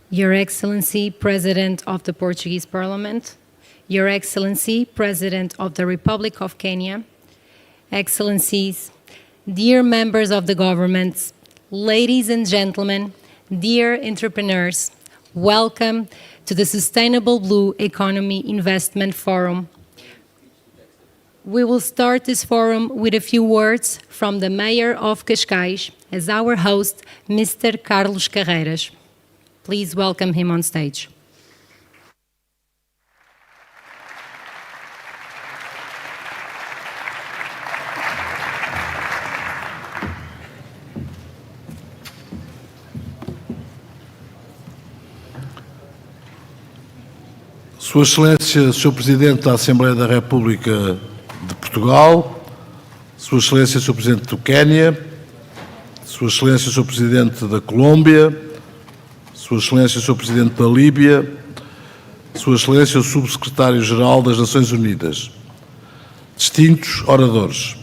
Your Excellency, President of the Portuguese Parliament, Your Excellency, President of the Republic of Kenya, Excellencies, dear members of the governments, ladies and gentlemen, dear entrepreneurs, welcome to the Sustainable Blue Economy Investment Forum. We will start this forum with a few words from the Mayor of Cascais as our host, Mr. Carlos Carreiras. Please welcome him on stage. Sua Excelência, Sr. Presidente da Assembleia da República de Portugal, Sua Excelência, Sr. Presidente do Quênia, Sua Excelência, Sr. Presidente da Colômbia, Sua Excelência, Sr. Presidente da Líbia, Sua Excelência, o Subsecretário-Geral das Nações Unidas, distintos oradores.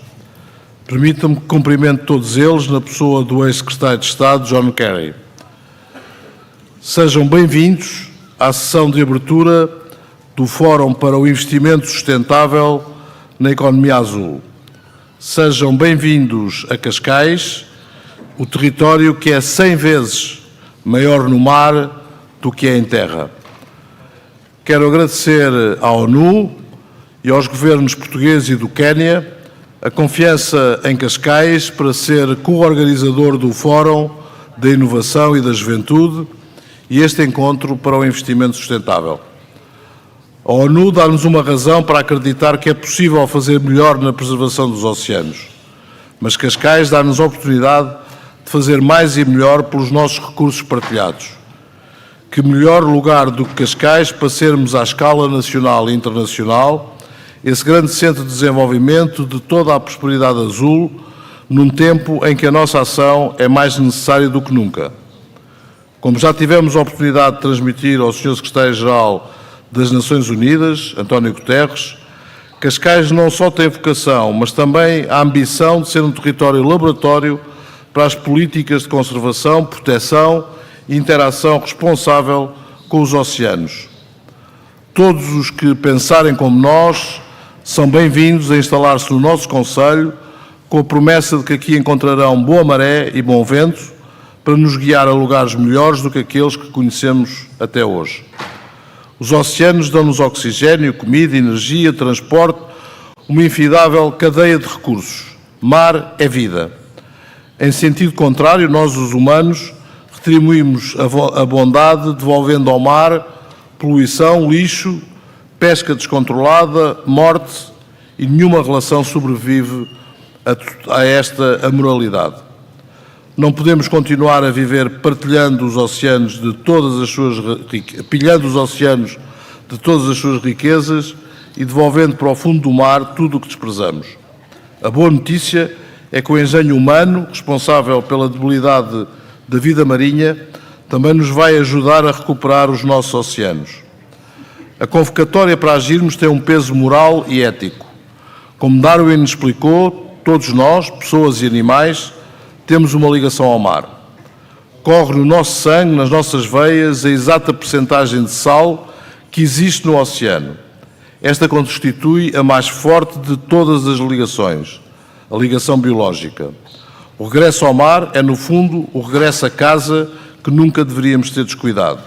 Permitam-me que cumprimente todos eles na pessoa do ex-Secretário de Estado, John Kerry. Sejam bem-vindos à sessão de abertura do Fórum para o Investimento Sustentável na Economia Azul. Sejam bem-vindos a Cascais, o território que é 100 vezes maior no mar do que é em terra. Quero agradecer à ONU e aos governos português e do Quênia a confiança em Cascais para ser co-organizador do Fórum da Inovação e da Juventude e este encontro para o investimento sustentável. A ONU dá-nos uma razão para acreditar que é possível fazer melhor na preservação dos oceanos, mas Cascais dá-nos a oportunidade de fazer mais e melhor pelos nossos recursos partilhados. Que melhor lugar do que Cascais para sermos à escala nacional e internacional esse grande centro de desenvolvimento de toda a prosperidade azul, num tempo em que a nossa ação é mais necessária do que nunca. Como já tivemos a oportunidade de transmitir ao Sr. Secretário-Geral das Nações Unidas, António Guterres, Cascais não só tem vocação, mas também a ambição de ser um território laboratório para as políticas de conservação, proteção e interação responsável com os oceanos. Todos os que pensarem como nós são bem-vindos a instalar-se no nosso Conselho, com a promessa de que aqui encontrarão boa maré e bom vento para nos guiar a lugares melhores do que aqueles que conhecemos até hoje. Os oceanos dão-nos oxigênio, comida, energia, transporte, uma infindável cadeia de recursos. Mar é vida. Em sentido contrário, nós, os humanos, retribuímos a bondade devolvendo ao mar poluição, lixo, pesca descontrolada, morte e nenhuma relação sobrevive a esta amoralidade. Não podemos continuar a viver partilhando os oceanos de todas as suas pilhando os oceanos de todas as suas riquezas e devolvendo para o fundo do mar tudo o que desprezamos. A boa notícia é que o engenho humano, responsável pela debilidade da vida marinha, também nos vai ajudar a recuperar os nossos oceanos. A convocatória para agirmos tem um peso moral e ético. Como Darwin explicou, todos nós, pessoas e animais, temos uma ligação ao mar. Corre no nosso sangue, nas nossas veias, a exata percentagem de sal que existe no oceano. Esta constitui a mais forte de todas as ligações, a ligação biológica. O regresso ao mar é, no fundo, o regresso a casa que nunca deveríamos ter descuidado.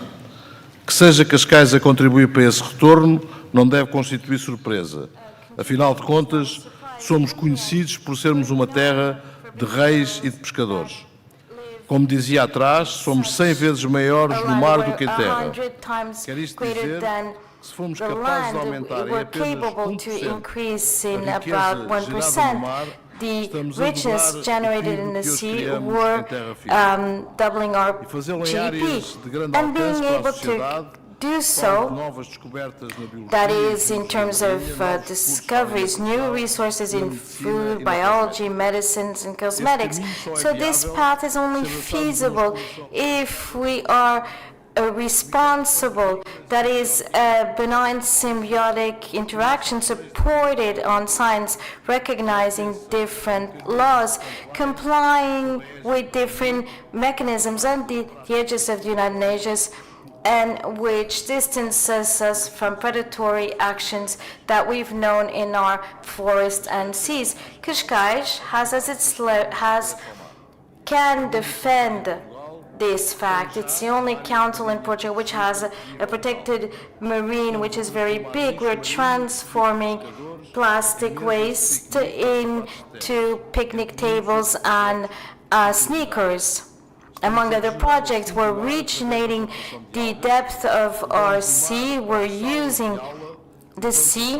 Que seja Cascais a contribuir para esse retorno não deve constituir surpresa. Afinal de contas, somos conhecidos por sermos uma terra de reis e de pescadores. Como dizia atrás, somos 100 vezes maiores no mar do que em terra. Quer isto dizer que se formos capazes de aumentar em apenas 1% a riqueza gerada no mar, the richness generated in the sea were doubling our GDP, and being able to do so, that is in terms of discoveries, new resources in food, biology, medicines and cosmetics. So this path is only feasible if we are responsible, that is a benign symbiotic interaction supported on science, recognizing different laws, complying with different mechanisms and the edges of the United Nations, and which distances us from predatory actions that we've known in our forests and seas. Cascais can defend this fact. It's the only council in Portugal which has a protected marine, which is very big. We're transforming plastic waste into picnic tables and sneakers. Among other projects, we're rejuvenating the depth of our sea. We're using the sea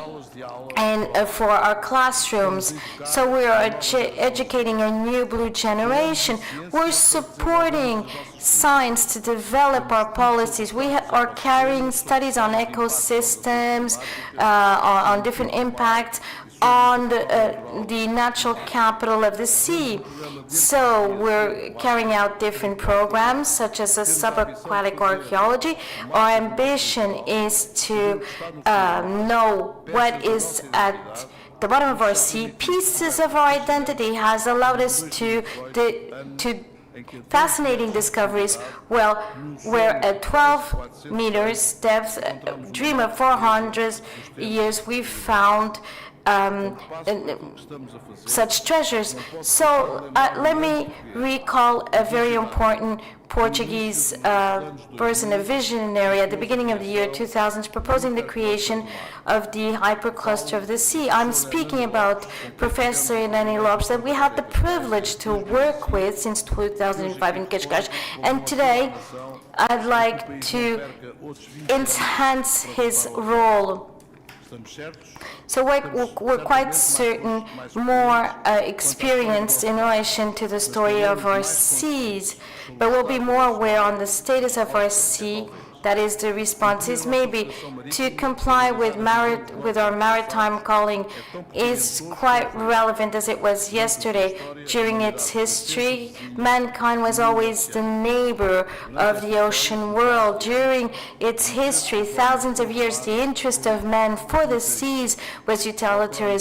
and for our classrooms. So we are educating a new blue generation. We're supporting science to develop our policies. We are carrying studies on ecosystems, on different impacts on the natural capital of the sea. So we're carrying out different programs such as a subaquatic archaeology. Our ambition is to know what is at the bottom of our sea. Pieces of our identity has allowed us to fascinating discoveries. Well, we're at 12 meters depth, dream of 400 years, we've found such treasures. So let me recall a very important Portuguese person, a visionary at the beginning of the year 2000, proposing the creation of the hypercluster of the sea. I'm speaking about Professor Eleni Lopes that we had the privilege to work with since 2005 in Cascais, and today I'd like to enhance his role. So we're quite certain, more experienced in relation to the story of our seas, but we'll be more aware on the status of our sea. That is, the response is maybe to comply with our maritime calling is quite relevant as it was yesterday. During its history, mankind was always the neighbor of the ocean world. During its history, thousands of years, the interest of man for the seas was utilitarian.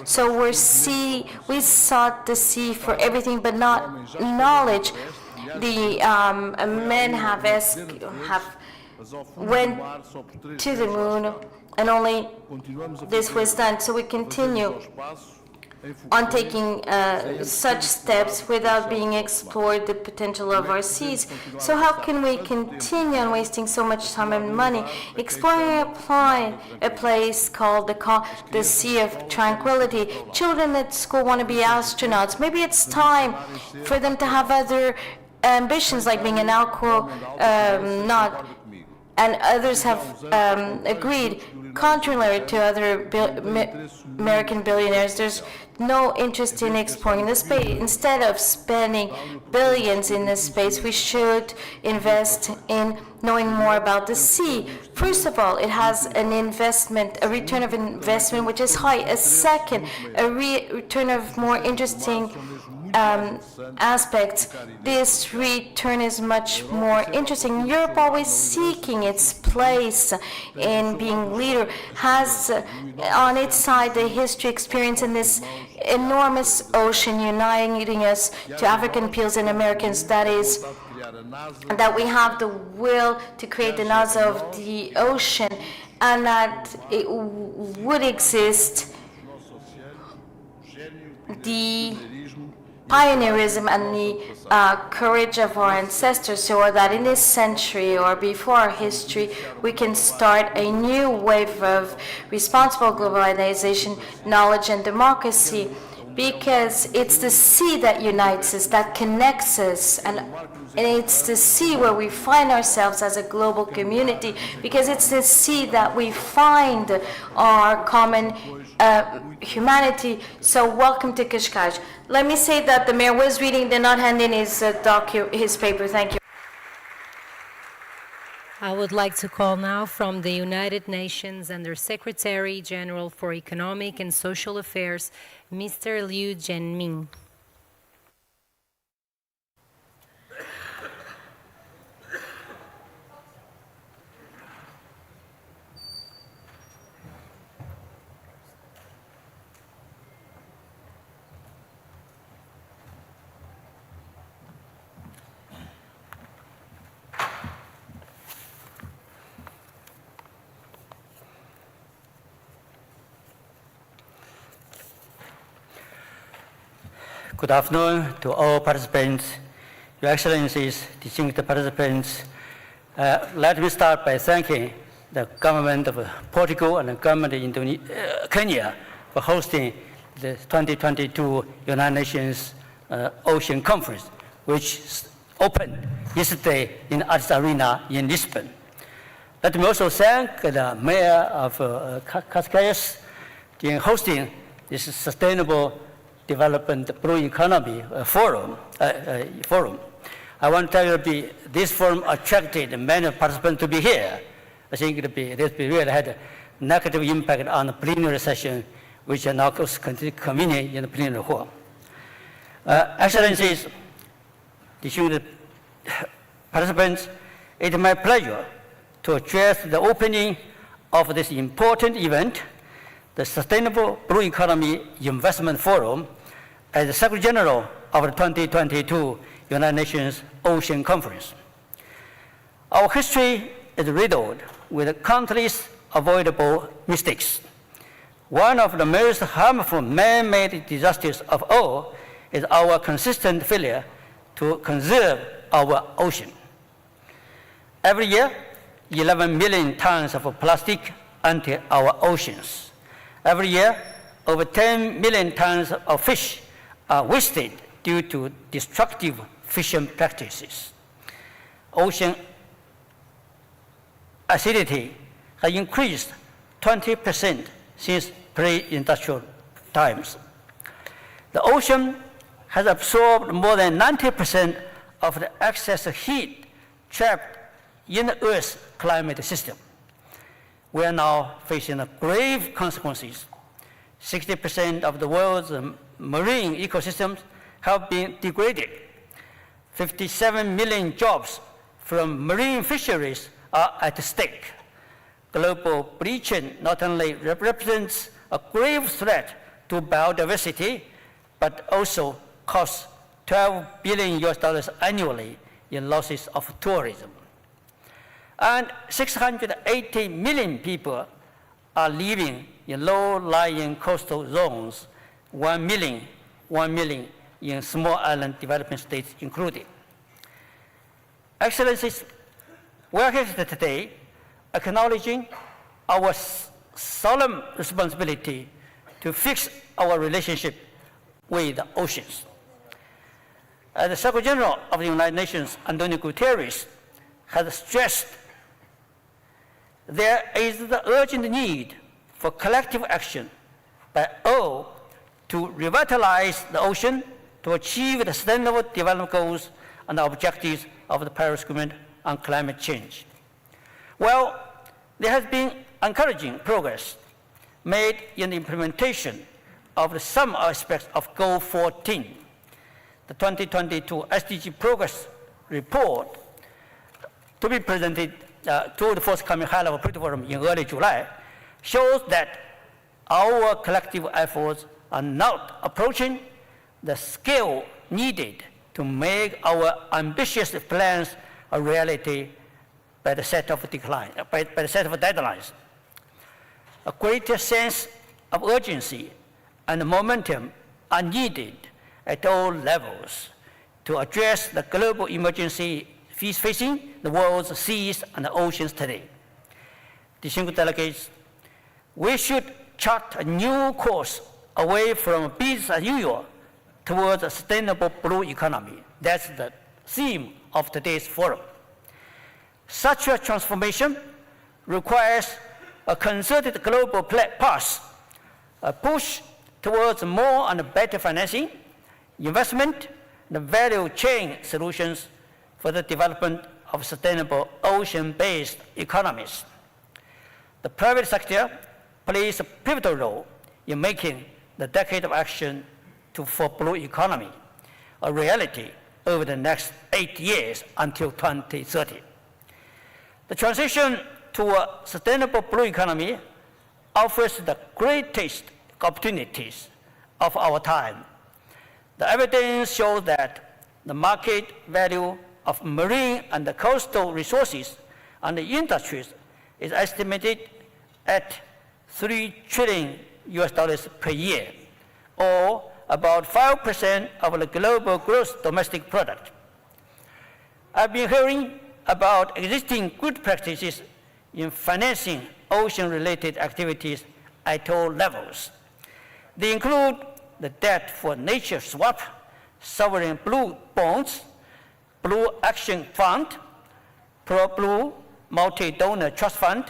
So we sought the sea for everything but not knowledge. The men have went to the moon, and only this was done. So we continue on taking such steps without being explored the potential of our seas. So how can we continue on wasting so much time and money exploring a place called the Sea of Tranquility? Children at school want to be astronauts. Maybe it's time for them to have other ambitions like being an astronaut. And others have agreed, contrary to other American billionaires, there's no interest in exploring the space. Instead of spending billions in this space, we should invest in knowing more about the sea. First of all, it has a return of investment which is high. A second, a return of more interesting aspects. This return is much more interesting. Europe, always seeking its place in being leader, has on its side the history, experience in this enormous ocean uniting us to African peoples and Americans. That is, that we have the will to create the NASA of the ocean, and that it would exist the pioneerism and the courage of our ancestors, so that in this century or before our history we can start a new wave of responsible globalization, knowledge and democracy, because it's the sea that unites us, that connects us, and it's the sea where we find ourselves as a global community, because it's the sea that we find our common humanity. So welcome to Cascais. Let me say that the mayor was reading, did not hand in his paper. Thank you. I would like to call now from the United Nations Under Secretary General for Economic and Social Affairs, Mr. Liu Zhenmin. Good afternoon to all participants, Your Excellencies, distinguished participants. Let me start by thanking the government of Portugal and the government of Kenya for hosting the 2022 United Nations Ocean Conference, which opened yesterday in Addis Arena in Lisbon. Let me also thank the Mayor of Cascais in hosting this Sustainable Development Blue Economy Forum. I want to tell you this forum attracted many participants to be here. I think this really had a negative impact on the plenary session, which are now convenient in the plenary hall. Excellencies, distinguished participants, it is my pleasure to address the opening of this important event, the Sustainable Blue Economy Investment Forum, as the Secretary General of the 2022 United Nations Ocean Conference. Our history is riddled with countless avoidable mistakes. One of the most harmful man-made disasters of all is our consistent failure to conserve our ocean. Every year, 11 million tons of plastic enter our oceans. Every year, over 10 million tons of fish are wasted due to destructive fishing practices. Ocean acidity has increased 20% since pre-industrial times. The ocean has absorbed more than 90% of the excess heat trapped in the Earth's climate system. We are now facing grave consequences. 60% of the world's marine ecosystems have been degraded. 57 million jobs from marine fisheries are at stake. Global bleaching not only represents a grave threat to biodiversity, but also costs $12 billion annually in losses of tourism. And 680 million people are living in low-lying coastal zones, 1 million in small island developing states included. Excellencies, we are here today acknowledging our solemn responsibility to fix our relationship with the oceans. As the Secretary General of the United Nations, António Guterres, has stressed, there is the urgent need for collective action by all to revitalize the ocean to achieve the sustainable development goals and the objectives of the Paris Agreement on climate change. Well, there has been encouraging progress made in the implementation of some aspects of Goal 14. The 2022 SDG Progress Report to be presented to the forthcoming high-level political forum in early July shows that our collective efforts are not approaching the scale needed to make our ambitious plans a reality by the set of deadlines. A greater sense of urgency and momentum are needed at all levels to address the global emergency facing the world's seas and the oceans today. Distinguished delegates, we should chart a new course away from business as usual towards a sustainable blue economy. That's the theme of today's forum. Such a transformation requires a concerted global path, a push towards more and better financing, investment, and value chain solutions for the development of sustainable ocean-based economies. The private sector plays a pivotal role in making the decade of action for blue economy a reality over the next 8 years until 2030. The transition to a sustainable blue economy offers the greatest opportunities of our time. The evidence shows that the market value of marine and the coastal resources and the industries is estimated at $3 trillion per year, or about 5% of the global gross domestic product. I've been hearing about existing good practices in financing ocean-related activities at all levels. They include the debt for nature swap, sovereign blue bonds, Blue Action Fund, Pro-Blue Multi-Donor Trust Fund,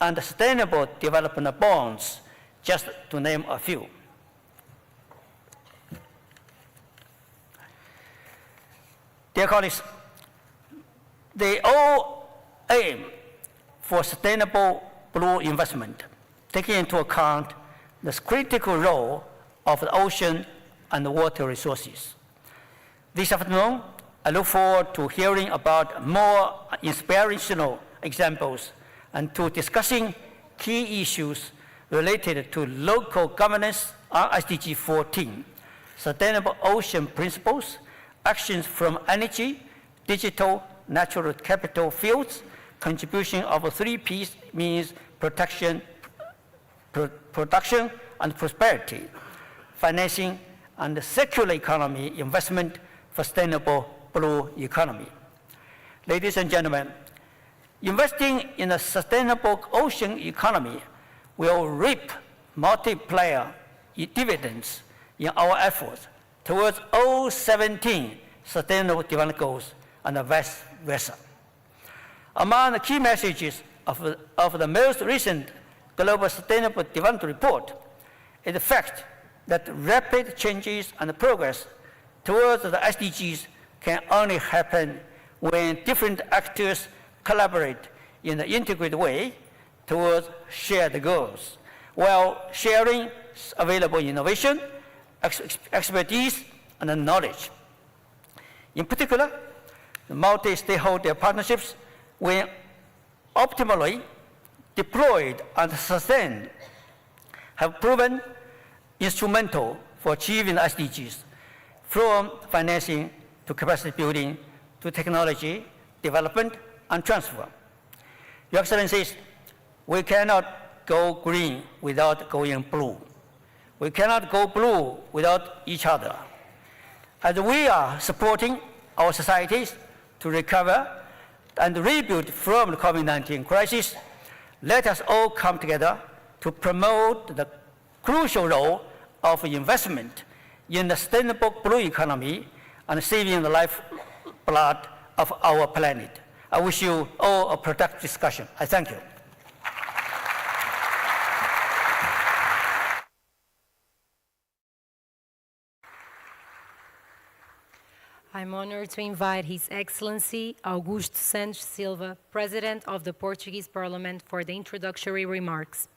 and Sustainable Development Bonds, just to name a few. Dear colleagues, they all aim for sustainable blue investment, taking into account the critical role of the ocean and the water resources. This afternoon, I look forward to hearing about more inspirational examples and to discussing key issues related to local governance on SDG 14, sustainable ocean principles, actions from energy, digital, natural capital fields, contribution of 3 Ps means protection, production and prosperity, financing and circular economy investment for sustainable blue economy. Ladies and gentlemen, investing in a sustainable ocean economy will reap multiplier dividends in our efforts towards all 17 Sustainable Development Goals and vice versa. Among the key messages of the most recent Global Sustainable Development Report is the fact that rapid changes and progress towards the SDGs can only happen when different actors collaborate in an integrated way towards shared goals, while sharing available innovation, expertise, and knowledge. In particular, the multi-stakeholder partnerships, when optimally deployed and sustained, have proven instrumental for achieving the SDGs, from financing to capacity building to technology development and transfer. Your Excellencies, we cannot go green without going blue. We cannot go blue without each other. As we are supporting our societies to recover and rebuild from the COVID-19 crisis, let us all come together to promote the crucial role of investment in the sustainable blue economy and saving the lifeblood of our planet. I wish you all a productive discussion. I thank you. I'm honored to invite His Excellency Augusto Santos Silva, President of the Portuguese Parliament, for the introductory remarks.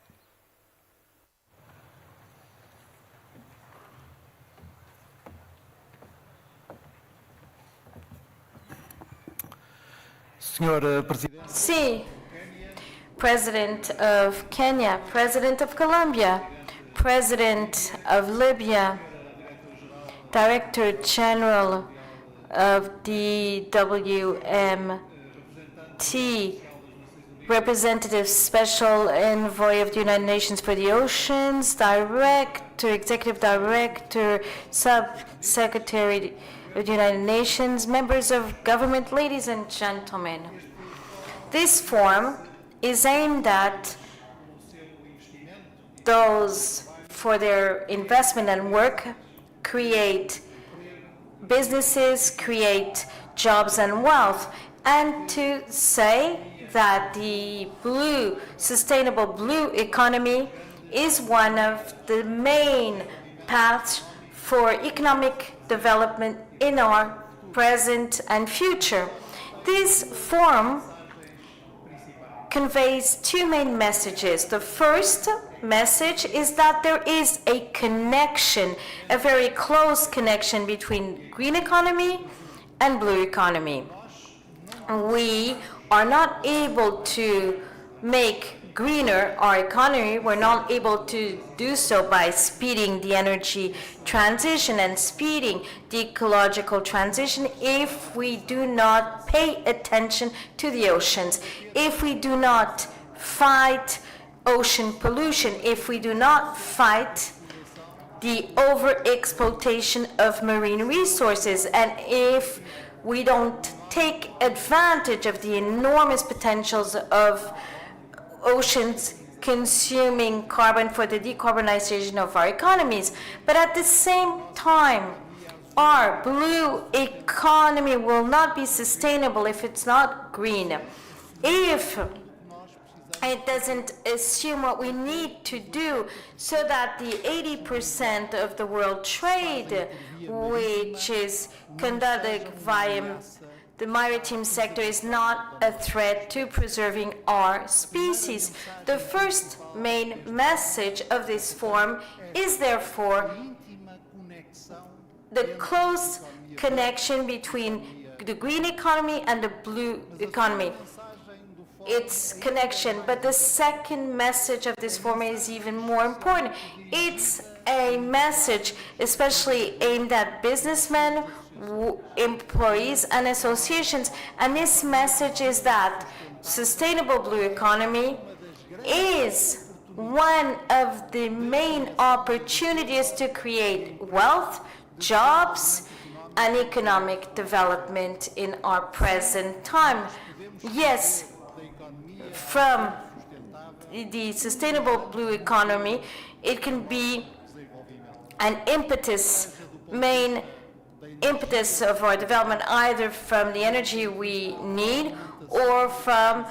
Sí, President of Kenya, President of Colombia, President of Libya, Director General of the WMT, Representative Special Envoy of the United Nations for the Oceans, Director, Executive Director, Sub-Secretary of the United Nations, members of government, ladies and gentlemen. This forum is aimed at those for their investment and work, create businesses, create jobs and wealth, and to say that the sustainable blue economy is one of the main paths for economic development in our present and future. This forum conveys 2 main messages. The first message is that there is a connection, a very close connection between green economy and blue economy. We are not able to make greener our economy. We're not able to do so by speeding the energy transition and speeding the ecological transition if we do not pay attention to the oceans, if we do not fight ocean pollution, if we do not fight the overexploitation of marine resources. And if we don't take advantage of the enormous potentials of oceans consuming carbon for the decarbonization of our economies, but at the same time, our blue economy will not be sustainable if it's not green. If it doesn't assume what we need to do so that the 80% of the world trade, which is conducted via the maritime sector, is not a threat to preserving our species. The first main message of this forum is therefore the close connection between the green economy and the blue economy. Its connection, but the second message of this forum is even more important. It's a message especially aimed at businessmen, employees, and associations, and this message is that sustainable blue economy is one of the main opportunities to create wealth, jobs, and economic development in our present time. Yes, from the sustainable blue economy, it can be an main impetus of our development, either from the energy we need, or from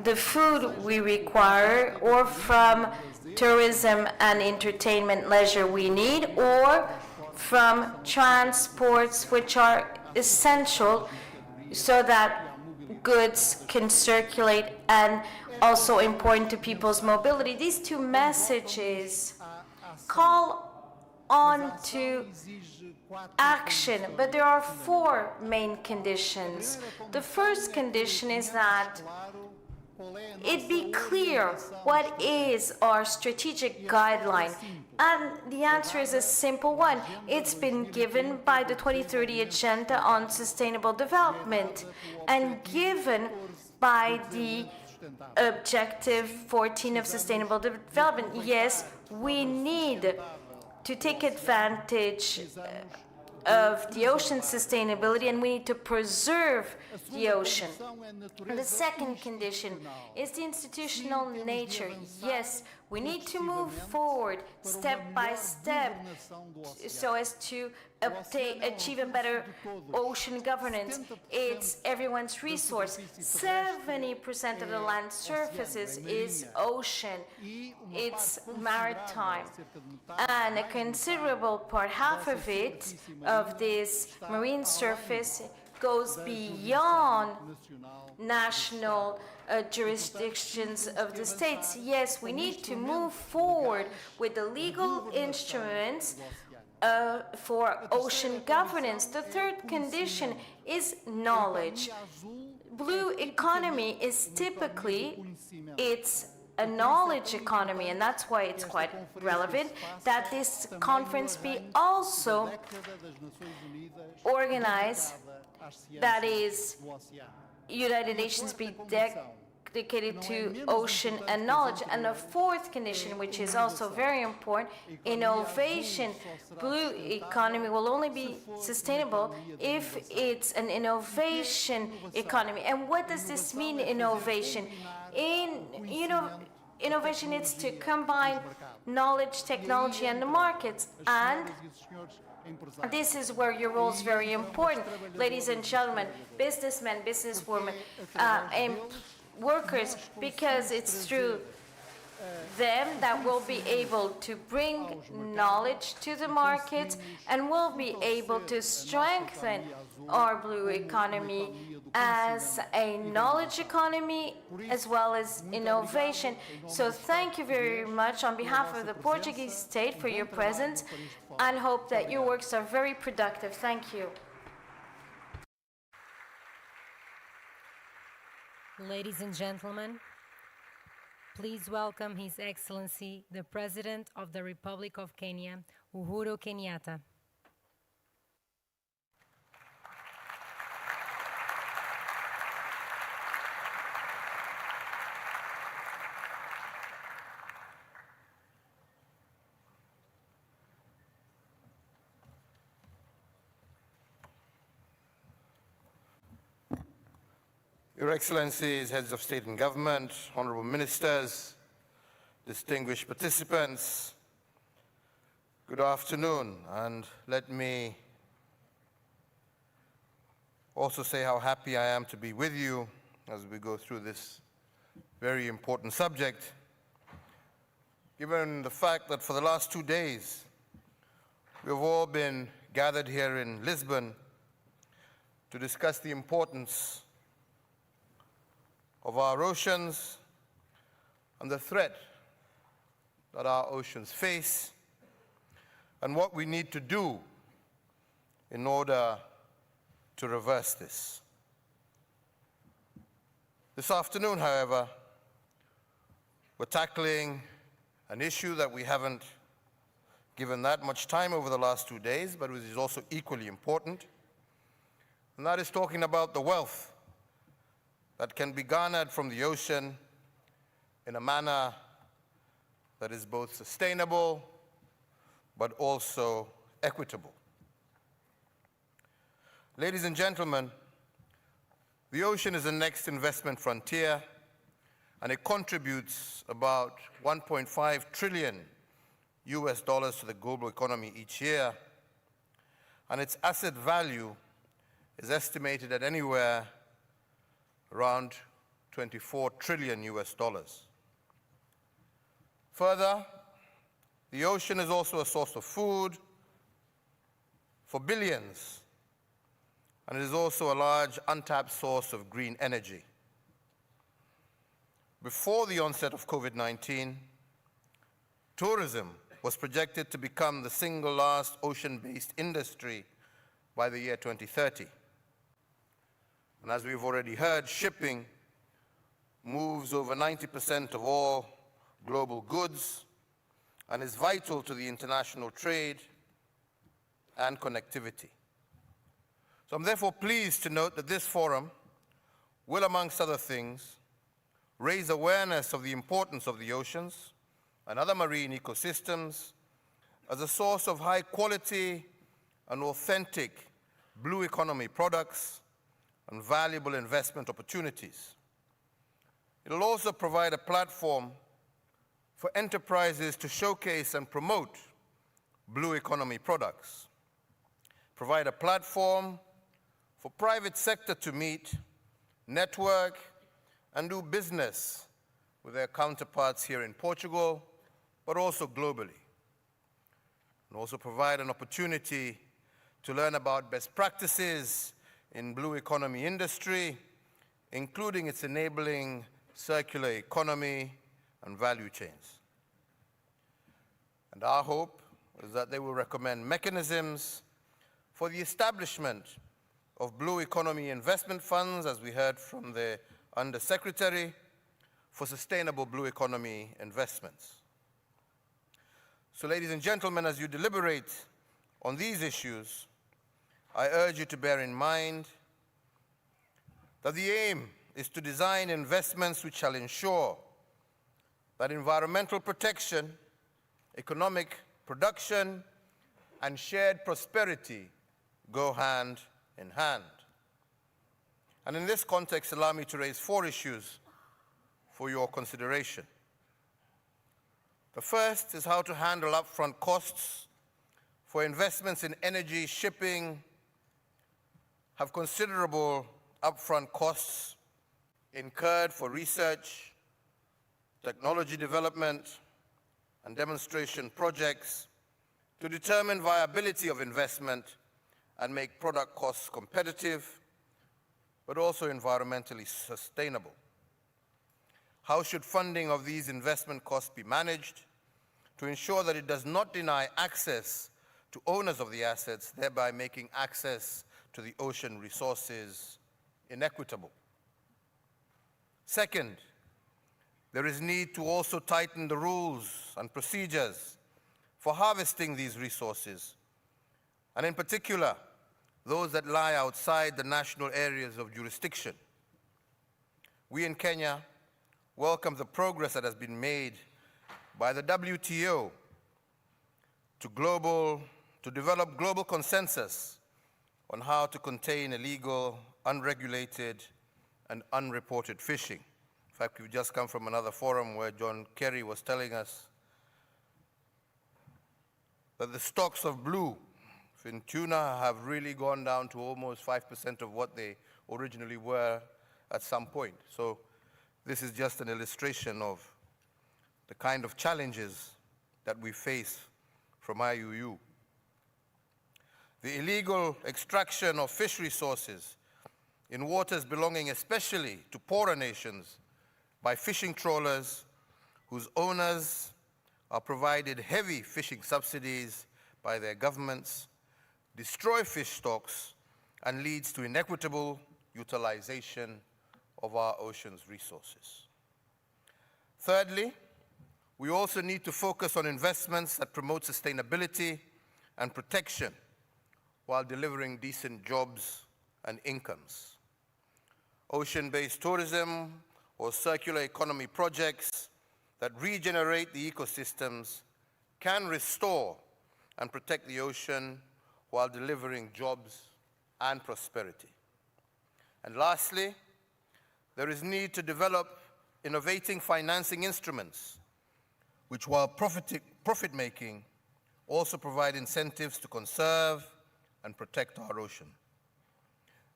the food we require, or from tourism and entertainment leisure we need, or from transports which are essential so that goods can circulate and also important to people's mobility. These two messages call on to action, but there are four main conditions. The first condition is that it be clear what is our strategic guideline. And the answer is a simple one. It's been given by the 2030 Agenda on Sustainable Development and given by the Objective 14 of Sustainable Development. Yes, we need to take advantage of the ocean sustainability, and we need to preserve the ocean. The second condition is the institutional nature. Yes, we need to move forward step by step so as to achieve a better ocean governance. It's everyone's resource. 70% of the land surfaces is ocean. It's maritime. And a considerable part, half of it, of this marine surface goes beyond national jurisdictions of the states. Yes, we need to move forward with the legal instruments for ocean governance. The third condition is knowledge. Blue economy is typically, it's a knowledge economy, and that's why it's quite relevant that this conference be also organized, that is, United Nations be dedicated to ocean and knowledge. And the fourth condition, which is also very important, innovation. Blue economy will only be sustainable if it's an innovation economy. And what does this mean, innovation? Innovation is to combine knowledge, technology, and the markets. And this is where your role is very important. Ladies and gentlemen, businessmen, businesswomen, and workers, because it's through them that will be able to bring knowledge to the markets and will be able to strengthen our blue economy as a knowledge economy as well as innovation. So thank you very much on behalf of the Portuguese state for your presence, and hope that your works are very productive. Thank you. Ladies and gentlemen, please welcome His Excellency, the President of the Republic of Kenya, Uhuru Kenyatta. Your Excellencies, Heads of State and Government, Honorable Ministers, distinguished participants, good afternoon, and let me also say how happy I am to be with you as we go through this very important subject, given the fact that for the last 2 days, we have all been gathered here in Lisbon to discuss the importance of our oceans and the threat that our oceans face, and what we need to do in order to reverse this. This afternoon, however, we're tackling an issue that we haven't given that much time over the last 2 days, but which is also equally important, and that is talking about the wealth that can be garnered from the ocean in a manner that is both sustainable but also equitable. Ladies and gentlemen, the ocean is the next investment frontier, and it contributes about 1.5 trillion US dollars to the global economy each year, and its asset value is estimated at anywhere around 24 trillion US dollars. Further, the ocean is also a source of food for billions, and it is also a large untapped source of green energy. Before the onset of COVID-19, tourism was projected to become the single largest ocean-based industry by the year 2030. And as we've already heard, shipping moves over 90% of all global goods and is vital to the international trade and connectivity. So I'm therefore pleased to note that this forum will, amongst other things, raise awareness of the importance of the oceans and other marine ecosystems as a source of high quality and authentic blue economy products and valuable investment opportunities. It will also provide a platform for enterprises to showcase and promote blue economy products, provide a platform for private sector to meet, network, and do business with their counterparts here in Portugal, but also globally, and also provide an opportunity to learn about best practices in blue economy industry, including its enabling circular economy and value chains. And our hope is that they will recommend mechanisms for the establishment of blue economy investment funds, as we heard from the Undersecretary, for sustainable blue economy investments. So, ladies and gentlemen, as you deliberate on these issues, I urge you to bear in mind that the aim is to design investments which shall ensure that environmental protection, economic production, and shared prosperity go hand in hand. And in this context, allow me to raise 4 issues for your consideration. The first is how to handle upfront costs for investments in energy. Shipping have considerable upfront costs incurred for research, technology development, and demonstration projects to determine viability of investment and make product costs competitive, but also environmentally sustainable. How should funding of these investment costs be managed to ensure that it does not deny access to owners of the assets, thereby making access to the ocean resources inequitable? Second, there is need to also tighten the rules and procedures for harvesting these resources, and in particular, those that lie outside the national areas of jurisdiction. We in Kenya welcome the progress that has been made by the WTO to develop global consensus on how to contain illegal, unregulated, and unreported fishing. In fact, we've just come from another forum where John Kerry was telling us that the stocks of bluefin tuna have really gone down to almost 5% of what they originally were at some point. So this is just an illustration of the kind of challenges that we face from IUU. The illegal extraction of fish resources in waters belonging especially to poorer nations by fishing trawlers whose owners are provided heavy fishing subsidies by their governments, destroy fish stocks, and leads to inequitable utilization of our ocean's resources. Thirdly, we also need to focus on investments that promote sustainability and protection while delivering decent jobs and incomes. Ocean-based tourism or circular economy projects that regenerate the ecosystems can restore and protect the ocean while delivering jobs and prosperity. And lastly, there is need to develop innovating financing instruments which, while profit-making, also provide incentives to conserve and protect our ocean.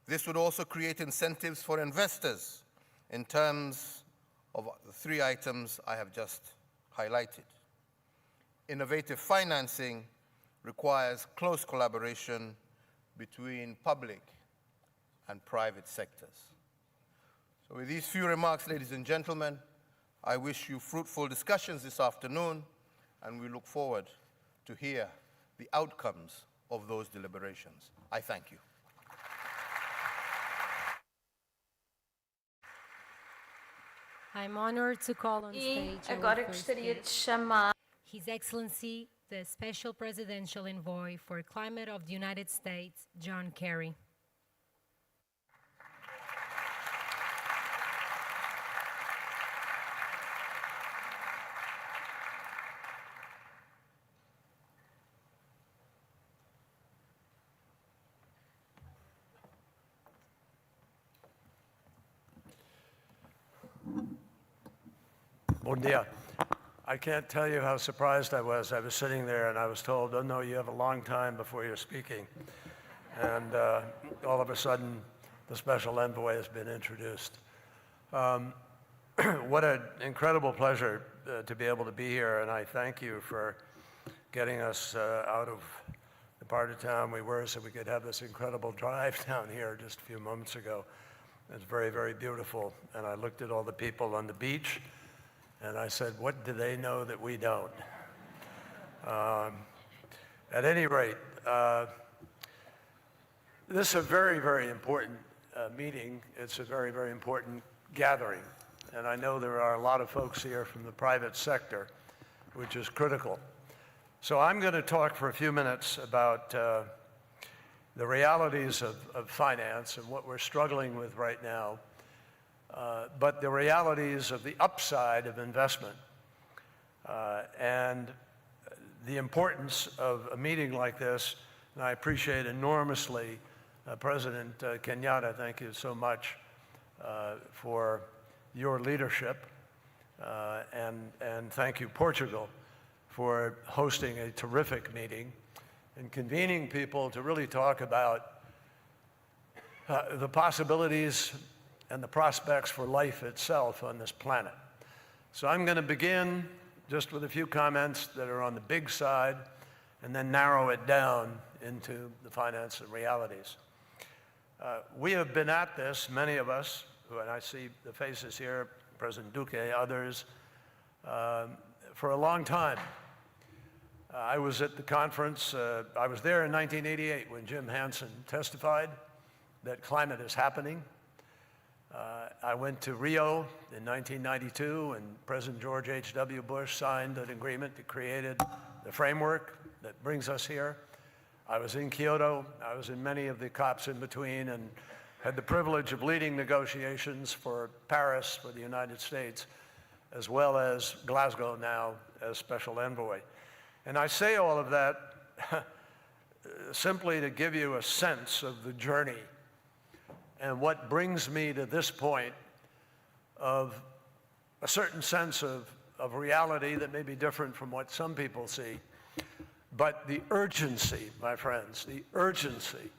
This would also create incentives for investors in terms of the three items I have just highlighted. Innovative financing requires close collaboration between public and private sectors. So with these few remarks, ladies and gentlemen, I wish you fruitful discussions this afternoon, and we look forward to hear the outcomes of those deliberations. I thank you. I'm honored to call on E stage agora our first gostaria de guest, chamar His Excellency, the Special Presidential Envoy for Climate of the United States, John Kerry. Bon dia. I can't tell you how surprised I was. I was sitting there and I was told, oh no, you have a long time before you're speaking. And all of a sudden, the special envoy has been introduced. What an incredible pleasure to be able to be here, and I thank you for getting us out of the part of town we were so we could have this incredible drive down here just a few moments ago. It's very, very beautiful. And I looked at all the people on the beach, and I said, what do they know that we don't? At any rate, this is a very, very important meeting. It's a very, very important gathering. And I know there are a lot of folks here from the private sector, which is critical. So I'm going to talk for a few minutes about the realities of finance and what we're struggling with right now. But the realities of the upside of investment and the importance of a meeting like this. And I appreciate enormously President Kenyatta, thank you so much for your leadership. And thank you, Portugal, for hosting a terrific meeting and convening people to really talk about the possibilities and the prospects for life itself on this planet. So I'm going to begin just with a few comments that are on the big side and then narrow it down into the finance and realities. We have been at this, many of us, and I see the faces here, President Duque, others, for a long time. I was at the conference, I was there in 1988 when Jim Hansen testified that climate is happening. I went to Rio in 1992 and President George H.W. Bush signed an agreement that created the framework that brings us here. I was in Kyoto, I was in many of the COPs in between and had the privilege of leading negotiations for Paris for the United States, as well as Glasgow now as Special Envoy. And I say all of that simply to give you a sense of the journey and what brings me to this point of a certain sense of reality that may be different from what some people see. But the urgency, my friends, the urgency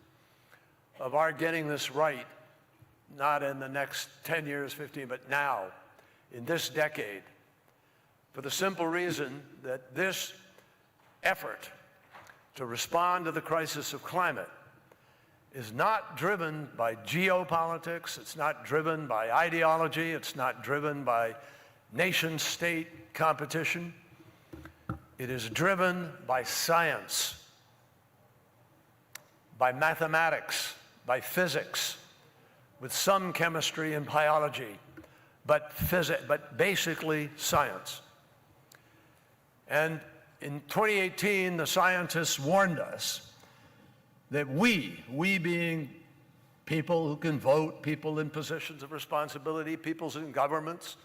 of our getting this right, not in the next 10 years, 15, but now, in this decade, for the simple reason that this effort to respond to the crisis of climate is not driven by geopolitics, it's not driven by ideology, it's not driven by nation-state competition. It is driven by science, by mathematics, by physics, with some chemistry and biology, but basically science. And in 2018, the scientists warned us that we being people who can vote, people in positions of responsibility, people in governments,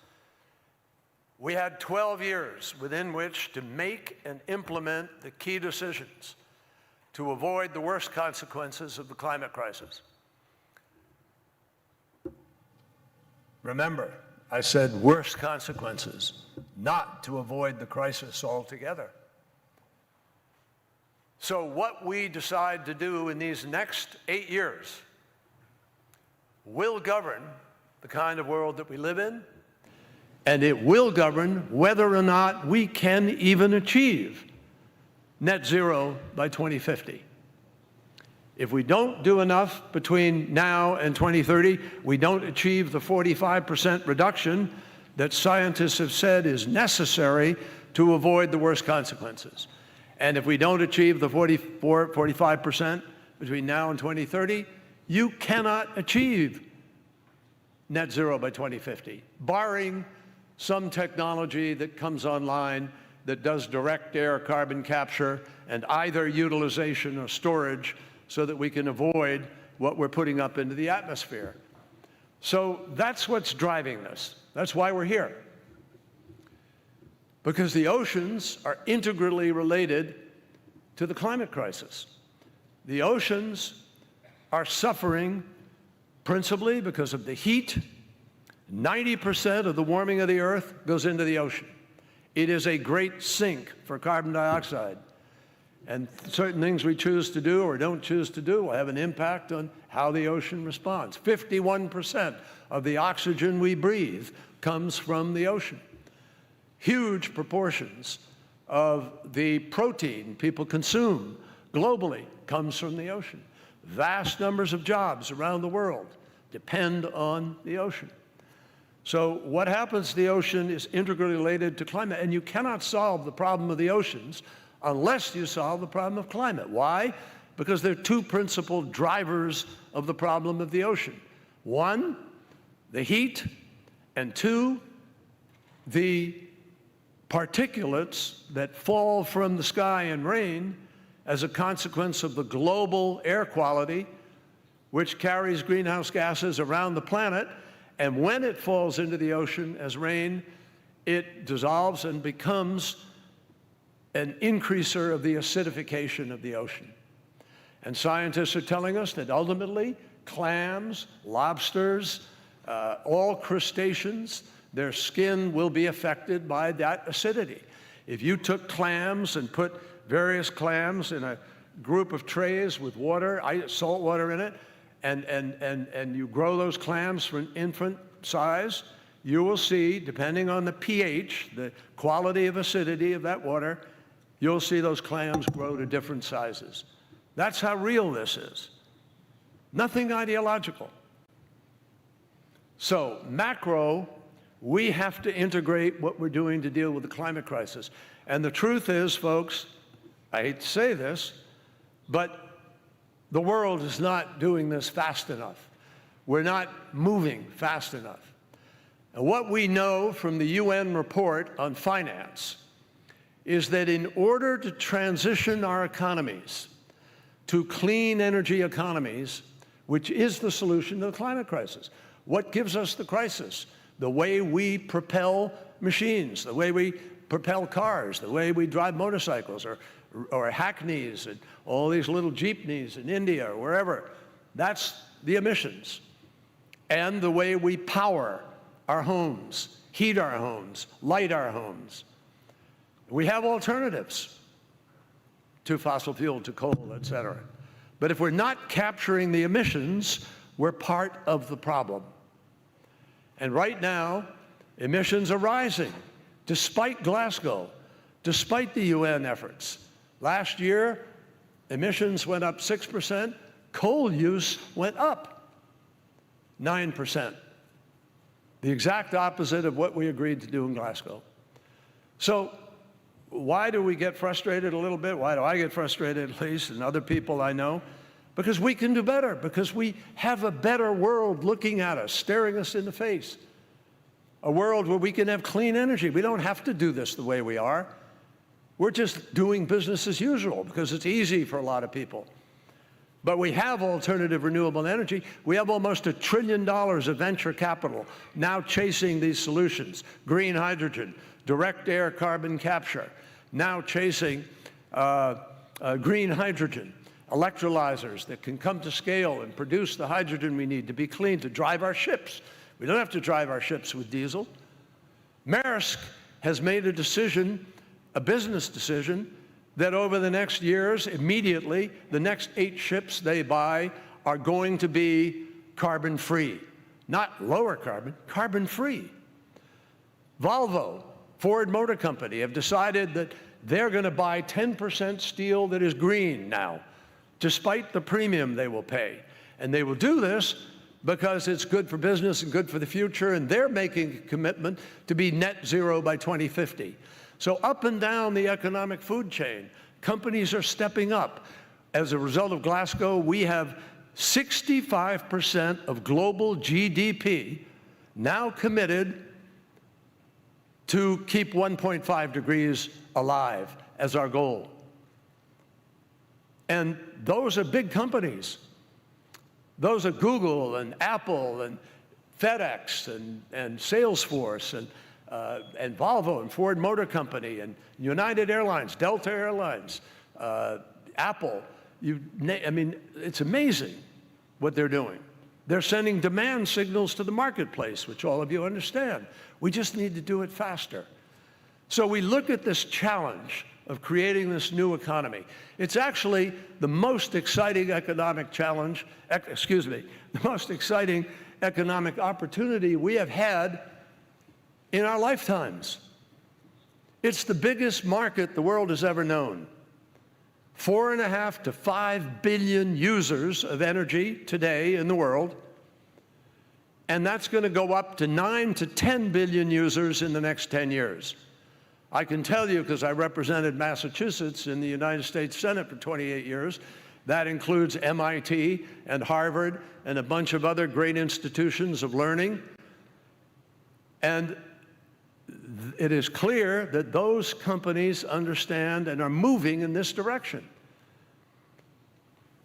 we had 12 years within which to make and implement the key decisions to avoid the worst consequences of the climate crisis. Remember, I said worst consequences, not to avoid the crisis altogether. So what we decide to do in these next 8 years will govern the kind of world that we live in, and it will govern whether or not we can even achieve net zero by 2050. If we don't do enough between now and 2030, we don't achieve the 45% reduction that scientists have said is necessary to avoid the worst consequences. And if we don't achieve the 45% between now and 2030, you cannot achieve net zero by 2050, barring some technology that comes online that does direct air carbon capture and either utilization or storage so that we can avoid what we're putting up into the atmosphere. So that's what's driving this. That's why we're here. Because the oceans are integrally related to the climate crisis. The oceans are suffering principally because of the heat. 90% of the warming of the Earth goes into the ocean. It is a great sink for carbon dioxide. And certain things we choose to do or don't choose to do will have an impact on how the ocean responds. 51% of the oxygen we breathe comes from the ocean. Huge proportions of the protein people consume globally comes from the ocean. Vast numbers of jobs around the world depend on the ocean. So what happens to the ocean is integrally related to climate, and you cannot solve the problem of the oceans unless you solve the problem of climate. Why? Because there are two principal drivers of the problem of the ocean. One, the heat, and two, the particulates that fall from the sky and rain as a consequence of the global air quality, which carries greenhouse gases around the planet, and when it falls into the ocean as rain, it dissolves and becomes an increaser of the acidification of the ocean. And scientists are telling us that ultimately clams, lobsters, all crustaceans, their skin will be affected by that acidity. If you took clams and put various clams in a group of trays with water, salt water in it, and you grow those clams from infant size, you will see, depending on the pH, the quality of acidity of that water, you'll see those clams grow to different sizes. That's how real this is. Nothing ideological. So, macro, we have to integrate what we're doing to deal with the climate crisis. And the truth is, folks, I hate to say this, but the world is not doing this fast enough. We're not moving fast enough. And what we know from the UN report on finance is that in order to transition our economies to clean energy economies, which is the solution to the climate crisis, what gives us the crisis? The way we propel machines, the way we propel cars, the way we drive motorcycles or hackneys and all these little jeepneys in India or wherever. That's the emissions. and the way we power our homes, heat our homes, light our homes. We have alternatives to fossil fuel, to coal, et cetera. But if we're not capturing the emissions, we're part of the problem. And right now, emissions are rising, despite Glasgow, despite the UN efforts. Last year, emissions went up 6%, coal use went up 9%. The exact opposite of what we agreed to do in Glasgow. So why do we get frustrated a little bit? Why do I get frustrated at least, and other people I know? Because we can do better, because we have a better world looking at us, staring us in the face. A world where we can have clean energy. We don't have to do this the way we are. We're just doing business as usual because it's easy for a lot of people. But we have alternative renewable energy. We have almost $1 trillion of venture capital now chasing these solutions. Green hydrogen, direct air carbon capture, now chasing green hydrogen, electrolyzers that can come to scale and produce the hydrogen we need to be clean, to drive our ships. We don't have to drive our ships with diesel. Maersk has made a decision, a business decision, that over the next years, immediately, the next 8 ships they buy are going to be carbon-free. Not lower carbon, carbon-free. Volvo, Ford Motor Company, have decided that they're going to buy 10% steel that is green now, despite the premium they will pay. And they will do this because it's good for business and good for the future, and they're making a commitment to be net zero by 2050. So up and down the economic food chain, companies are stepping up. As a result of Glasgow, we have 65% of global GDP now committed to keep 1.5 degrees alive as our goal. And those are big companies. Those are Google and Apple and FedEx and Salesforce and Volvo and Ford Motor Company and United Airlines, Delta Airlines, Apple. I mean, it's amazing what they're doing. They're sending demand signals to the marketplace, which all of you understand. We just need to do it faster. So we look at this challenge of creating this new economy. It's actually the most exciting economic challenge, the most exciting economic opportunity we have had in our lifetimes. It's the biggest market the world has ever known. 4.5 to 5 billion users of energy today in the world, and that's going to go up to 9 to 10 billion users in the next 10 years. I can tell you, because I represented Massachusetts in the United States Senate for 28 years, that includes MIT and Harvard and a bunch of other great institutions of learning. And it is clear that those companies understand and are moving in this direction.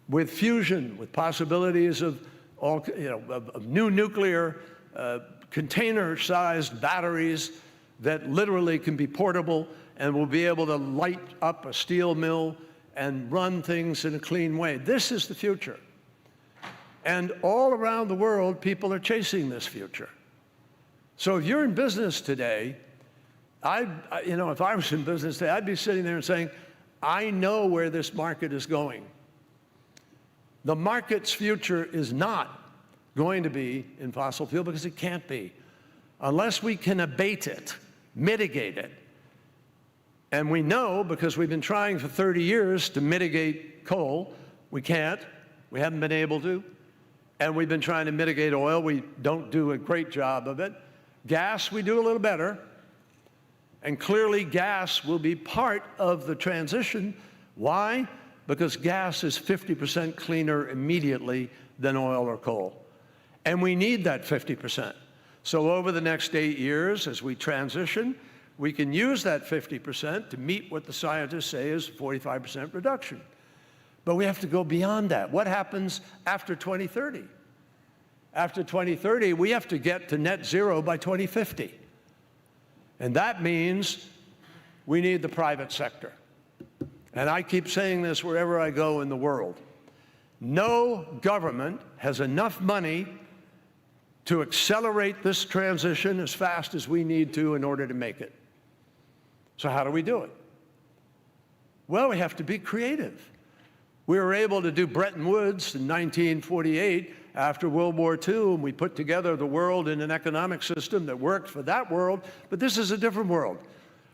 With fusion, with possibilities of all, of new nuclear container-sized batteries that literally can be portable and will be able to light up a steel mill and run things in a clean way. This is the future. And all around the world, people are chasing this future. So if you're in business today, if I was in business today, I'd be sitting there and saying, I know where this market is going. The market's future is not going to be in fossil fuel because it can't be. Unless we can abate it, mitigate it. And we know, because we've been trying for 30 years to mitigate coal, we can't. We haven't been able to. And we've been trying to mitigate oil. We don't do a great job of it. Gas, we do a little better. And clearly, gas will be part of the transition. Why? Because gas is 50% cleaner immediately than oil or coal. And we need that 50%. So over the next 8 years, as we transition, we can use that 50% to meet what the scientists say is 45% reduction. But we have to go beyond that. What happens after 2030? After 2030, we have to get to net zero by 2050. And that means we need the private sector. And I keep saying this wherever I go in the world. No government has enough money to accelerate this transition as fast as we need to in order to make it. So how do we do it? Well, we have to be creative. We were able to do Bretton Woods in 1948 after World War II, and we put together the world in an economic system that worked for that world, but this is a different world,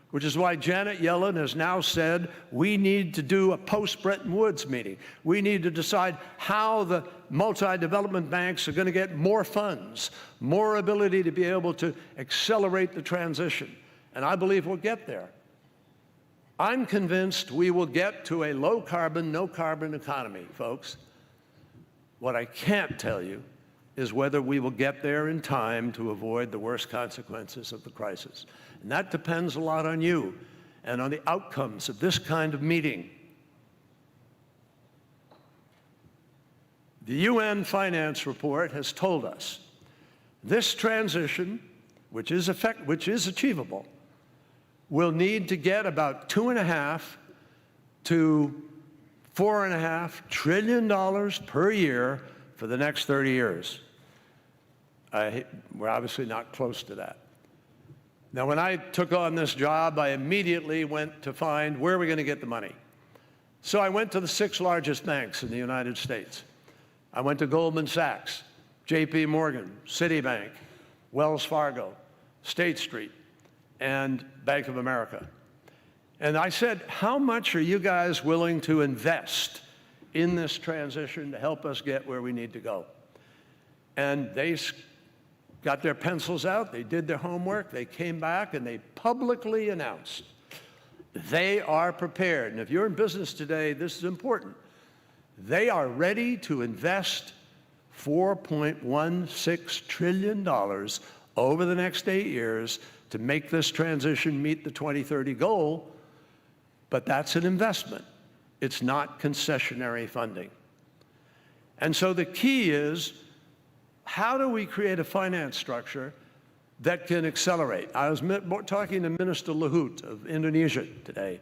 which is why Janet Yellen has now said we need to do a post-Bretton Woods meeting. We need to decide how the multi-development banks are going to get more funds, more ability to be able to accelerate the transition, and I believe we'll get there. I'm convinced we will get to a low-carbon, no-carbon economy, folks. What I can't tell you is whether we will get there in time to avoid the worst consequences of the crisis. And that depends a lot on you and on the outcomes of this kind of meeting. The UN Finance Report has told us this transition, which is achievable, will need to get about $2.5 to $4.5 trillion per year for the next 30 years. We're obviously not close to that. Now, when I took on this job, I immediately went to find where are we going to get the money. So I went to the 6 largest banks in the United States. I went to Goldman Sachs, JP Morgan, Citibank, Wells Fargo, State Street, and Bank of America. And I said, how much are you guys willing to invest in this transition to help us get where we need to go? And they got their pencils out, they did their homework, they came back and they publicly announced they are prepared. And if you're in business today, this is important. They are ready to invest $4.16 trillion over the next 8 years to make this transition meet the 2030 goal, but that's an investment. It's not concessionary funding. And so the key is, how do we create a finance structure that can accelerate? I was talking to Minister Luhut of Indonesia today,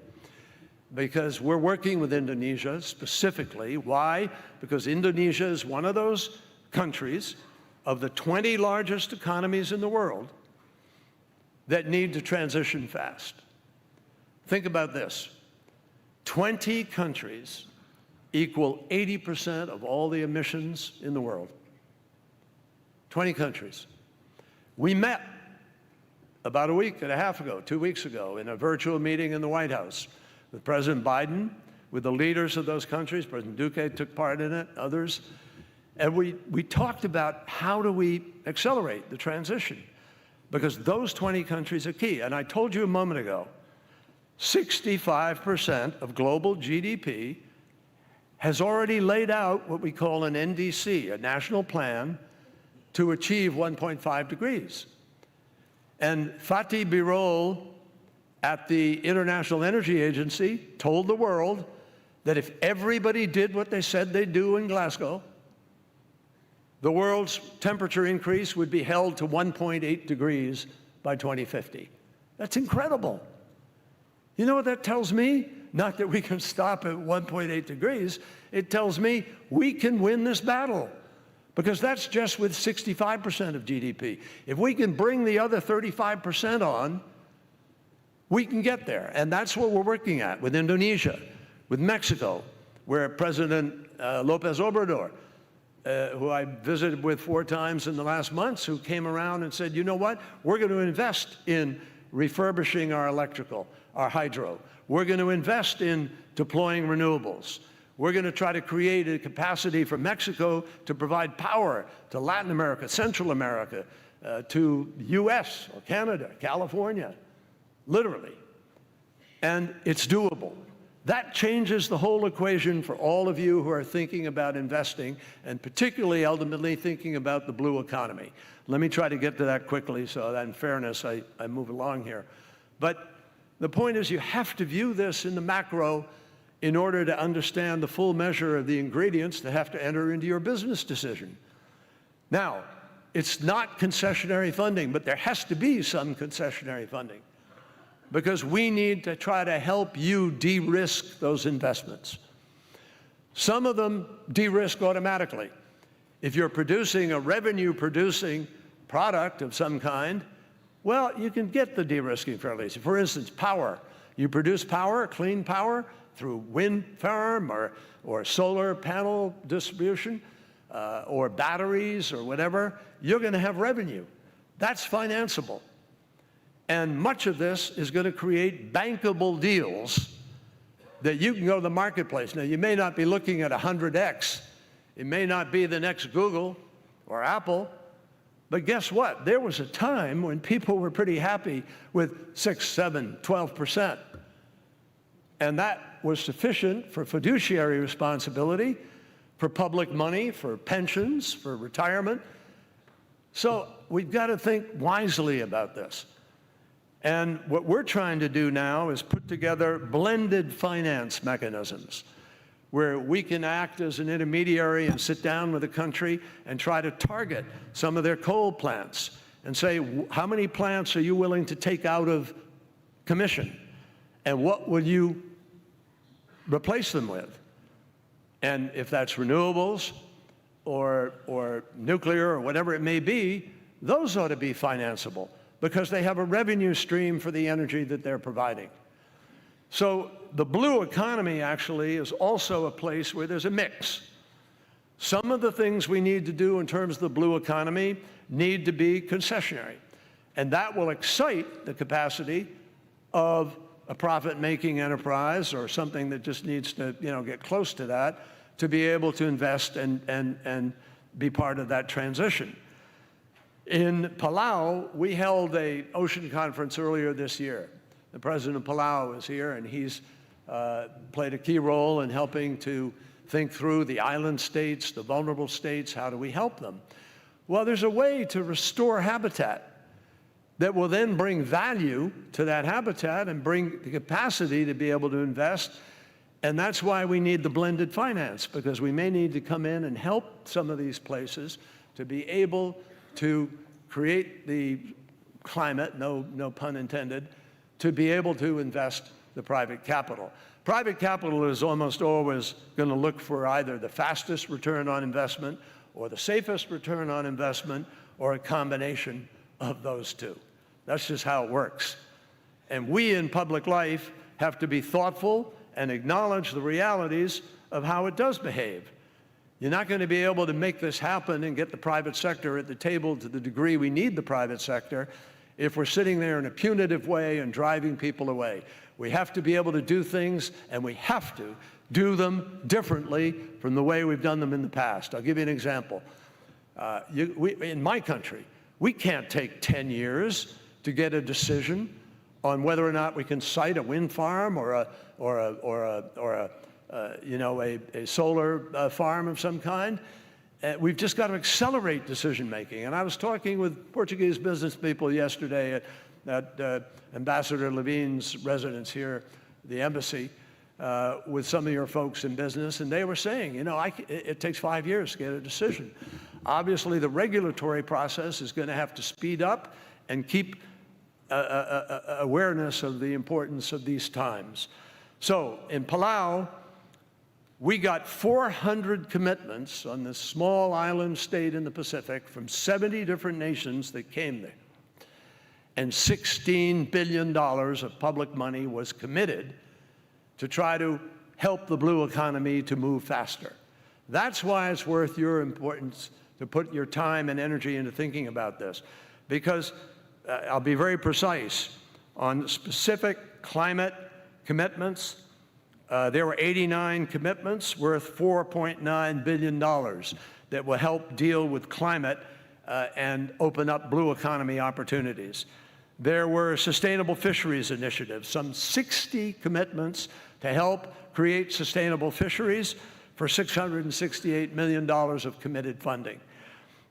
because we're working with Indonesia specifically. Why? Because Indonesia is one of those countries of the 20 largest economies in the world that need to transition fast. Think about this. 20 countries equal 80% of all the emissions in the world. 20 countries. We met about a week and a half ago, 2 weeks ago, in a virtual meeting in the White House with President Biden, with the leaders of those countries. President Duque took part in it, others. And we talked about how do we accelerate the transition, because those 20 countries are key. And I told you a moment ago, 65% of global GDP has already laid out what we call an NDC, a national plan to achieve 1.5 degrees. And Fatih Birol at the International Energy Agency told the world that if everybody did what they said they'd do in Glasgow, the world's temperature increase would be held to 1.8 degrees by 2050. That's incredible. You know what that tells me? Not that we can stop at 1.8 degrees. It tells me we can win this battle, because that's just with 65% of GDP. If we can bring the other 35% on, we can get there. And that's what we're working at with Indonesia, with Mexico, where President Lopez Obrador, who I visited with 4 times in the last months, who came around and said, you know what, we're going to invest in refurbishing our electrical, our hydro. We're going to invest in deploying renewables. We're going to try to create a capacity for Mexico to provide power to Latin America, Central America, to US or Canada, California, literally. And it's doable. That changes the whole equation for all of you who are thinking about investing, and particularly ultimately thinking about the blue economy. Let me try to get to that quickly so that in fairness I move along here. But the point is, you have to view this in the macro in order to understand the full measure of the ingredients that have to enter into your business decision. Now, it's not concessionary funding, but there has to be some concessionary funding, because we need to try to help you de-risk those investments. Some of them de-risk automatically. If you're producing a revenue-producing product of some kind, well, you can get the de-risking fairly easy. For instance, power. You produce power, clean power, through wind farm or solar panel distribution or batteries or whatever, you're going to have revenue. That's financeable. And much of this is going to create bankable deals that you can go to the marketplace. Now, you may not be looking at 100x. It may not be the next Google or Apple. But guess what? There was a time when people were pretty happy with 6, 7, 12%. And that was sufficient for fiduciary responsibility, for public money, for pensions, for retirement. So we've got to think wisely about this. And what we're trying to do now is put together blended finance mechanisms where we can act as an intermediary and sit down with the country and try to target some of their coal plants and say, how many plants are you willing to take out of commission? And what will you replace them with? And if that's renewables or nuclear or whatever it may be, those ought to be financeable because they have a revenue stream for the energy that they're providing. So the blue economy actually is also a place where there's a mix. Some of the things we need to do in terms of the blue economy need to be concessionary, and that will excite the capacity of a profit-making enterprise or something that just needs to, get close to that to be able to invest and be part of that transition. In Palau, we held an ocean conference earlier this year. The president of Palau is here, and he's played a key role in helping to think through the island states, the vulnerable states, how do we help them? Well, there's a way to restore habitat that will then bring value to that habitat and bring the capacity to be able to invest. And that's why we need the blended finance, because we may need to come in and help some of these places to be able to create the climate, no pun intended, to be able to invest the private capital. Private capital is almost always going to look for either the fastest return on investment or the safest return on investment or a combination of those two. That's just how it works. And we in public life have to be thoughtful and acknowledge the realities of how it does behave. You're not going to be able to make this happen and get the private sector at the table to the degree we need the private sector if we're sitting there in a punitive way and driving people away. We have to be able to do things, and we have to do them differently from the way we've done them in the past. I'll give you an example. In my country, we can't take 10 years to get a decision on whether or not we can site a wind farm or a solar farm of some kind. We've just got to accelerate decision-making. And I was talking with Portuguese business people yesterday at Ambassador Levine's residence here, the embassy, with some of your folks in business, and they were saying, it takes 5 years to get a decision. Obviously, the regulatory process is going to have to speed up and keep awareness of the importance of these times. So in Palau, we got 400 commitments on this small island state in the Pacific from 70 different nations that came there. And $16 billion of public money was committed to try to help the blue economy to move faster. That's why it's worth your importance to put your time and energy into thinking about this. Because I'll be very precise on specific climate commitments. There were 89 commitments worth $4.9 billion that will help deal with climate and open up blue economy opportunities. There were sustainable fisheries initiatives, some 60 commitments to help create sustainable fisheries for $668 million of committed funding.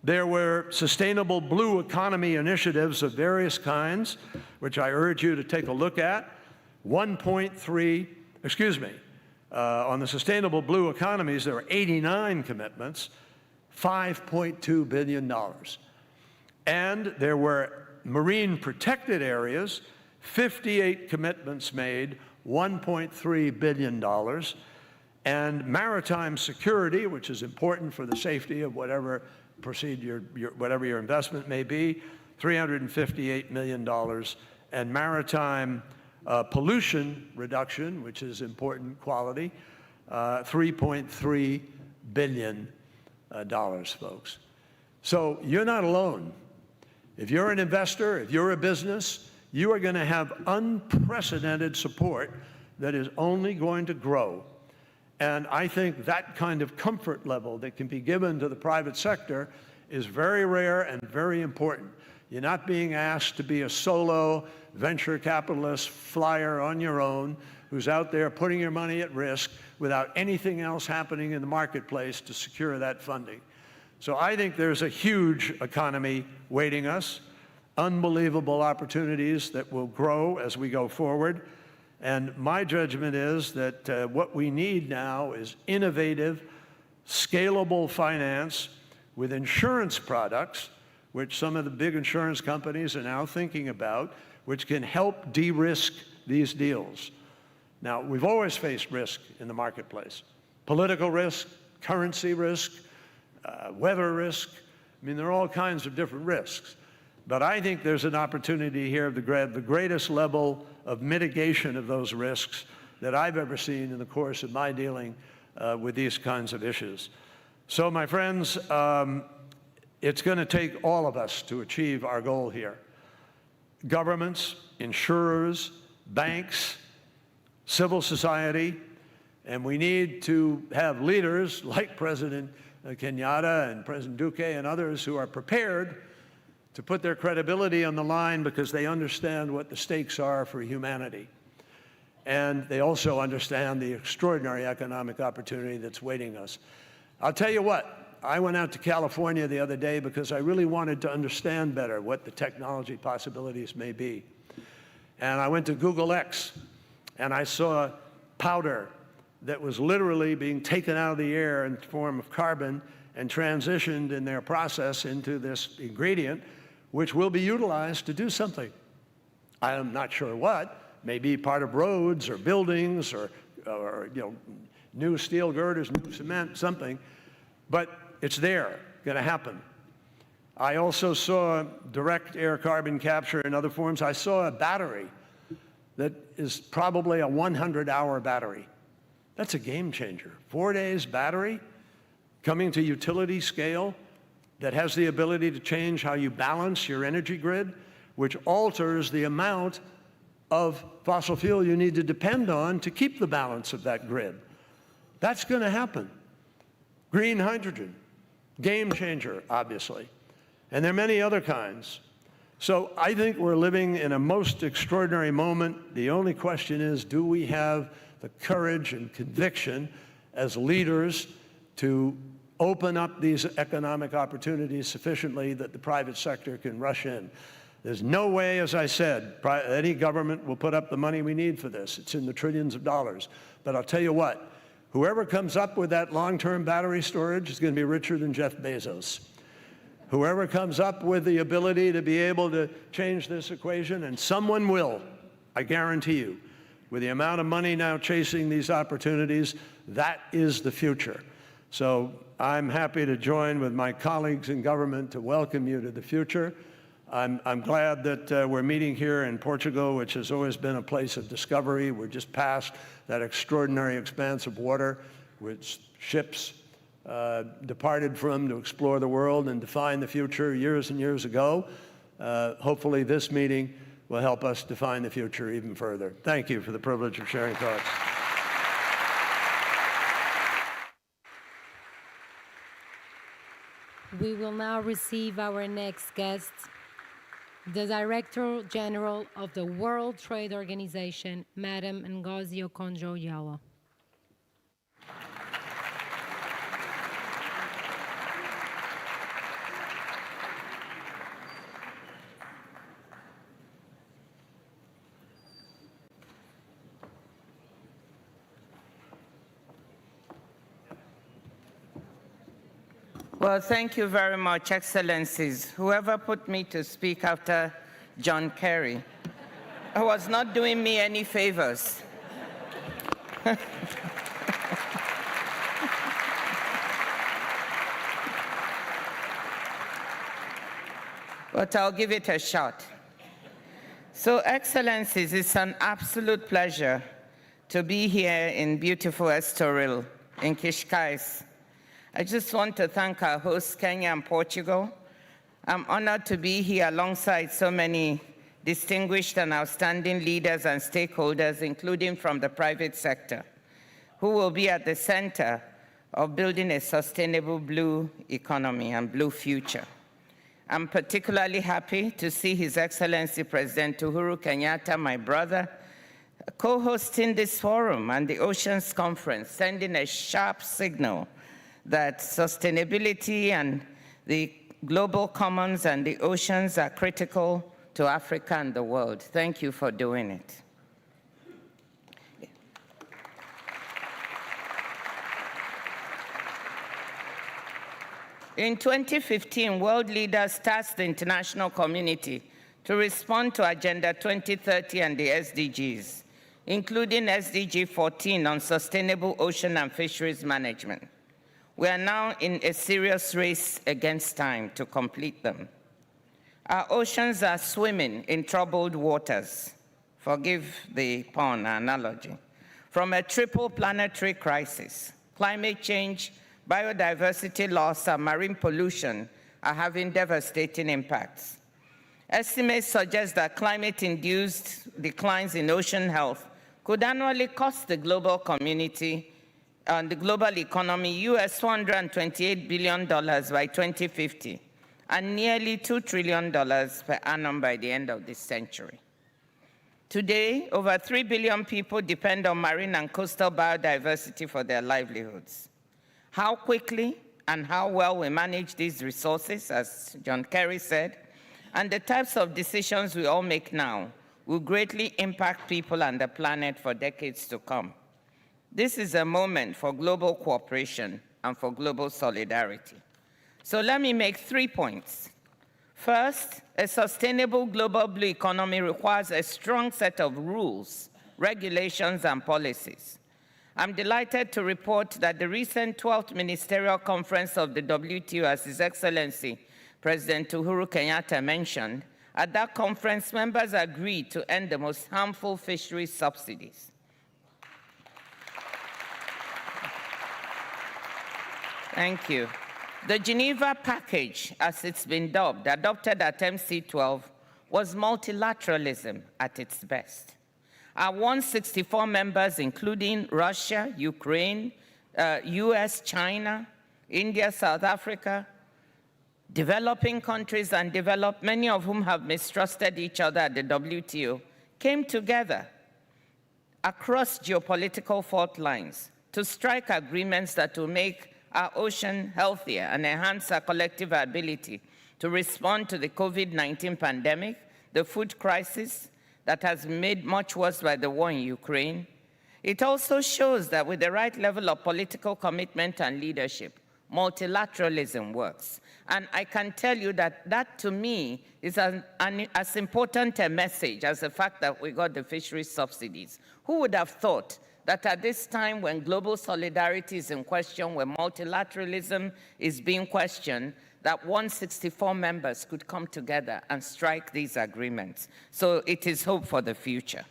There were sustainable blue economy initiatives of various kinds, which I urge you to take a look at. On the sustainable blue economies, there were 89 commitments, $5.2 billion. And there were marine protected areas, 58 commitments made, $1.3 billion. and maritime security, which is important for the safety of whatever whatever your investment may be, $358 million, and maritime pollution reduction, which is important quality, $3.3 billion, folks. So you're not alone. If you're an investor, if you're a business, you are going to have unprecedented support that is only going to grow. And I think that kind of comfort level that can be given to the private sector is very rare and very important. You're not being asked to be a solo venture capitalist flyer on your own who's out there putting your money at risk without anything else happening in the marketplace to secure that funding. So I think there's a huge economy waiting us, unbelievable opportunities that will grow as we go forward. And my judgment is that what we need now is innovative, scalable finance with insurance products, which some of the big insurance companies are now thinking about, which can help de-risk these deals. Now, we've always faced risk in the marketplace. Political risk, currency risk, weather risk. I mean, there are all kinds of different risks. But I think there's an opportunity here of the greatest level of mitigation of those risks that I've ever seen in the course of my dealing with these kinds of issues. So, my friends, it's going to take all of us to achieve our goal here. Governments, insurers, banks, civil society, and we need to have leaders like President Kenyatta and President Duque and others who are prepared to put their credibility on the line because they understand what the stakes are for humanity. And they also understand the extraordinary economic opportunity that's waiting us. I'll tell you what, I went out to California the other day because I really wanted to understand better what the technology possibilities may be. And I went to Google X, and I saw powder that was literally being taken out of the air in the form of carbon and transitioned in their process into this ingredient, which will be utilized to do something. I am not sure what. Maybe part of roads or buildings or new steel girders, new cement, something. But it's there, going to happen. I also saw direct air carbon capture in other forms. I saw a battery that is probably a 100-hour battery. That's a game changer. 4 days battery coming to utility scale that has the ability to change how you balance your energy grid, which alters the amount of fossil fuel you need to depend on to keep the balance of that grid. That's going to happen. Green hydrogen, game changer, obviously. And there are many other kinds. So I think we're living in a most extraordinary moment. The only question is, do we have the courage and conviction as leaders to open up these economic opportunities sufficiently that the private sector can rush in? There's no way, as I said, any government will put up the money we need for this. It's in the trillions of dollars. But I'll tell you what, whoever comes up with that long-term battery storage is going to be richer than Jeff Bezos. Whoever comes up with the ability to be able to change this equation, and someone will, I guarantee you, with the amount of money now chasing these opportunities, that is the future. So I'm happy to join with my colleagues in government to welcome you to the future. I'm glad that we're meeting here in Portugal, which has always been a place of discovery. We're just past that extraordinary expanse of water which ships departed from to explore the world and define the future years and years ago. Hopefully this meeting will help us define the future even further. Thank you for the privilege of sharing thoughts. We will now receive our next guest, the Director General of the World Trade Organization, Madam Ngozi Okonjo-Iweala. Well, thank you very much, Excellencies. Whoever put me to speak after John Kerry was not doing me any favors. but I'll give it a shot. So, Excellencies, it's an absolute pleasure to be here in beautiful Estoril in Cascais. I just want to thank our hosts, Kenya and Portugal. I'm honored to be here alongside so many distinguished and outstanding leaders and stakeholders, including from the private sector, who will be at the center of building a sustainable blue economy and blue future. I'm particularly happy to see His Excellency President Uhuru Kenyatta, my brother, co-hosting this forum and the Oceans Conference, sending a sharp signal that sustainability and the global commons and the oceans are critical to Africa and the world. Thank you for doing it. In 2015, world leaders tasked the international community to respond to Agenda 2030 and the SDGs, including SDG 14 on sustainable ocean and fisheries management. We are now in a serious race against time to complete them. Our oceans are swimming in troubled waters, forgive the pun analogy, from a triple planetary crisis. Climate change, biodiversity loss, and marine pollution are having devastating impacts. Estimates suggest that climate-induced declines in ocean health could annually cost the global community and the global economy US $428 billion by 2050, and nearly $2 trillion per annum by the end of this century. Today, over 3 billion people depend on marine and coastal biodiversity for their livelihoods. How quickly and how well we manage these resources, as John Kerry said, and the types of decisions we all make now will greatly impact people and the planet for decades to come. This is a moment for global cooperation and for global solidarity. So let me make 3 points. First, a sustainable global blue economy requires a strong set of rules, regulations, and policies. I'm delighted to report that the recent 12th Ministerial Conference of the WTO, as His Excellency President Uhuru Kenyatta mentioned, at that conference, members agreed to end the most harmful fisheries subsidies. Thank you. The Geneva package, as it's been dubbed, adopted at MC12, was multilateralism at its best. Our 164 members, including Russia, Ukraine, US, China, India, South Africa, developing countries and developed, many of whom have mistrusted each other at the WTO, came together across geopolitical fault lines to strike agreements that will make our ocean healthier and enhance our collective ability to respond to the COVID-19 pandemic, the food crisis that has been made much worse by the war in Ukraine. It also shows that with the right level of political commitment and leadership, multilateralism works. And I can tell you that that, to me, is as important a message as the fact that we got the fisheries subsidies. Who would have thought that at this time when global solidarity is in question, when multilateralism is being questioned, that 164 members could come together and strike these agreements. So it is hope for the future.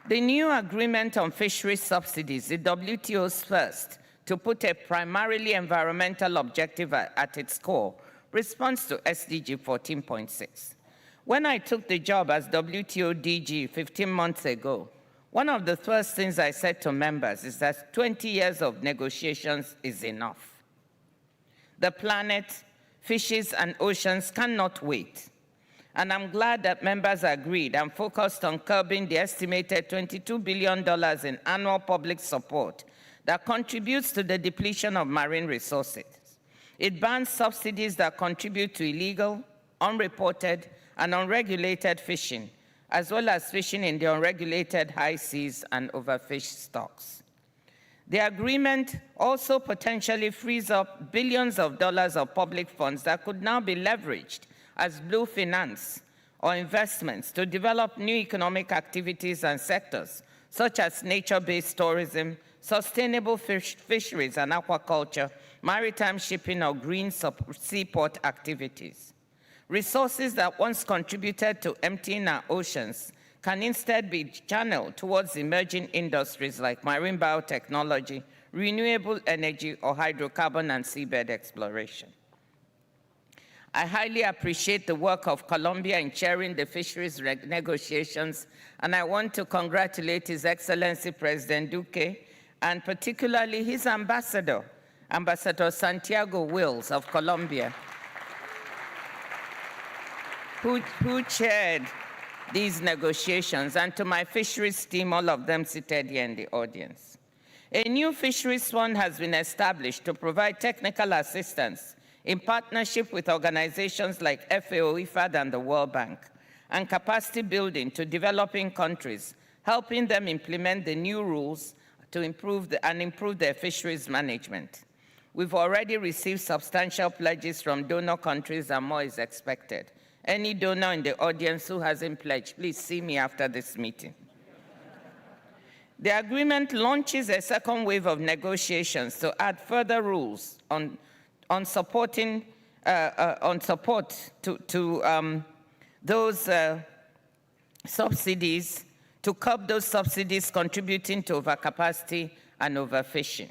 The new agreement on fisheries subsidies, the WTO's first to put a primarily environmental objective at its core, responds to SDG 14.6. When I took the job as WTO DG 15 months ago, one of the first things I said to members is that 20 years of negotiations is enough. The planet, fishes, and oceans cannot wait. And I'm glad that members agreed and focused on curbing the estimated $22 billion in annual public support that contributes to the depletion of marine resources. It bans subsidies that contribute to illegal, unreported, and unregulated fishing, as well as fishing in the unregulated high seas and overfished stocks. The agreement also potentially frees up billions of dollars of public funds that could now be leveraged as blue finance or investments to develop new economic activities and sectors, such as nature-based tourism, sustainable fisheries and aquaculture, maritime shipping, or green seaport activities. Resources that once contributed to emptying our oceans can instead be channeled towards emerging industries like marine biotechnology, renewable energy, or hydrocarbon and seabed exploration. I highly appreciate the work of Colombia in chairing the fisheries negotiations, and I want to congratulate His Excellency President Duque, and particularly his ambassador, Ambassador Santiago Wills of Colombia, who chaired these negotiations, and to my fisheries team, all of them seated here in the audience. A new fisheries fund has been established to provide technical assistance in partnership with organizations like FAO, IFAD, and the World Bank, and capacity building to developing countries, helping them implement the new rules to improve their fisheries management. We've already received substantial pledges from donor countries, and more is expected. Any donor in the audience who hasn't pledged, please see me after this meeting. The agreement launches a second wave of negotiations to add further rules on support to those subsidies, to curb those subsidies contributing to overcapacity and overfishing.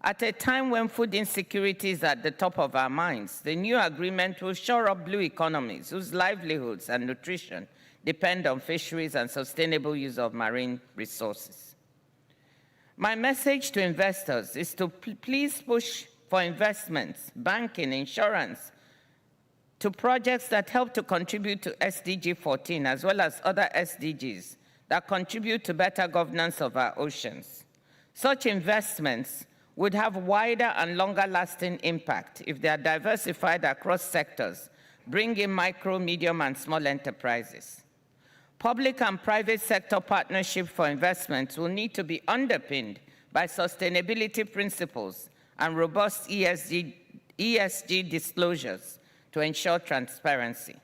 At a time when food insecurity is at the top of our minds, the new agreement will shore up blue economies whose livelihoods and nutrition depend on fisheries and sustainable use of marine resources. My message to investors is to please push for investments, banking, insurance, to projects that help to contribute to SDG 14, as well as other SDGs that contribute to better governance of our oceans. Such investments would have wider and longer-lasting impact if they are diversified across sectors, bringing micro, medium, and small enterprises. Public and private sector partnership for investments will need to be underpinned by sustainability principles and robust ESG disclosures to ensure transparency.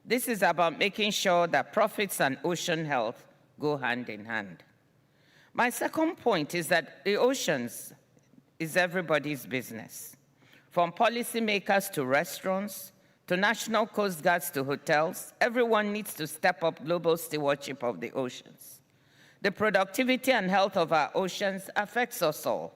This is about making sure that profits and ocean health go hand in hand. My second point is that the oceans is everybody's business. From policymakers to restaurants, to national coast guards to hotels, everyone needs to step up global stewardship of the oceans. The productivity and health of our oceans affects us all.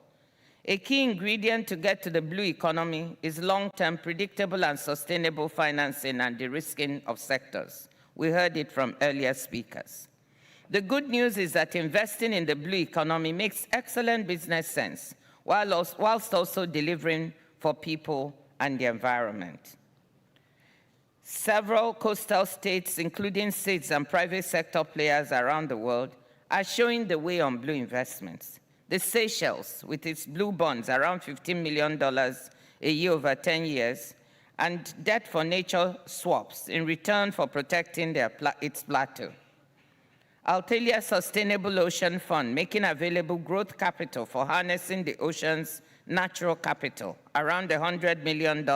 A key ingredient to get to the blue economy is long-term, predictable, and sustainable financing and de-risking of sectors. We heard it from earlier speakers. The good news is that investing in the blue economy makes excellent business sense, whilst also delivering for people and the environment. Several coastal states, including states and private sector players around the world, are showing the way on blue investments. The Seychelles, with its blue bonds, around $15 million a year over 10 years, and debt for nature swaps in return for protecting its plateau. Altalia Sustainable Ocean Fund, making available growth capital for harnessing the ocean's natural capital, around $100 million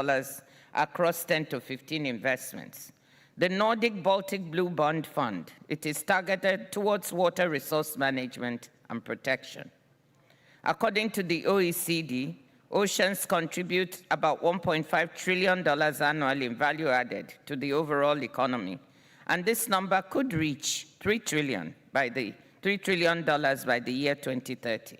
across 10 to 15 investments. The Nordic Baltic Blue Bond Fund, it is targeted towards water resource management and protection. According to the OECD, oceans contribute about $1.5 trillion annually in value added to the overall economy, and this number could reach $3 trillion by the year 2030.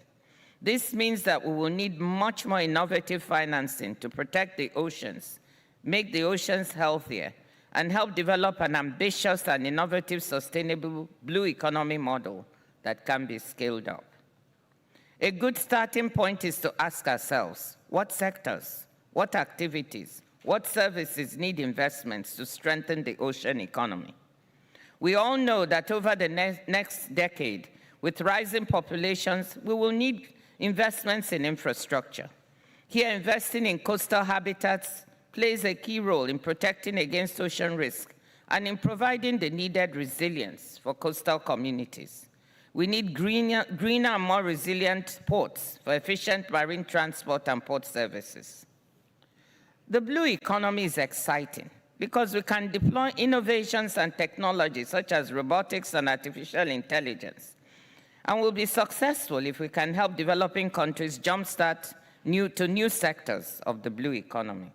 This means that we will need much more innovative financing to protect the oceans, make the oceans healthier, and help develop an ambitious and innovative sustainable blue economy model that can be scaled up. A good starting point is to ask ourselves, what sectors, what activities, what services need investments to strengthen the ocean economy? We all know that over the next decade, with rising populations, we will need investments in infrastructure. Here, investing in coastal habitats plays a key role in protecting against ocean risk and in providing the needed resilience for coastal communities. We need greener and more resilient ports for efficient marine transport and port services. The blue economy is exciting because we can deploy innovations and technologies such as robotics and artificial intelligence and will be successful if we can help developing countries jumpstart new sectors of the blue economy.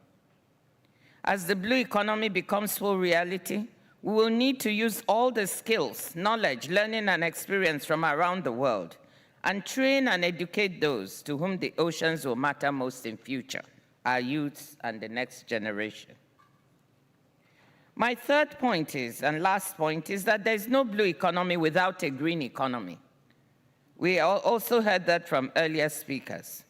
As the blue economy becomes full reality, we will need to use all the skills, knowledge, learning, and experience from around the world and train and educate those to whom the oceans will matter most in future, our youths and the next generation. My third point is, and last point, is that there is no blue economy without a green economy. We also heard that from earlier speakers.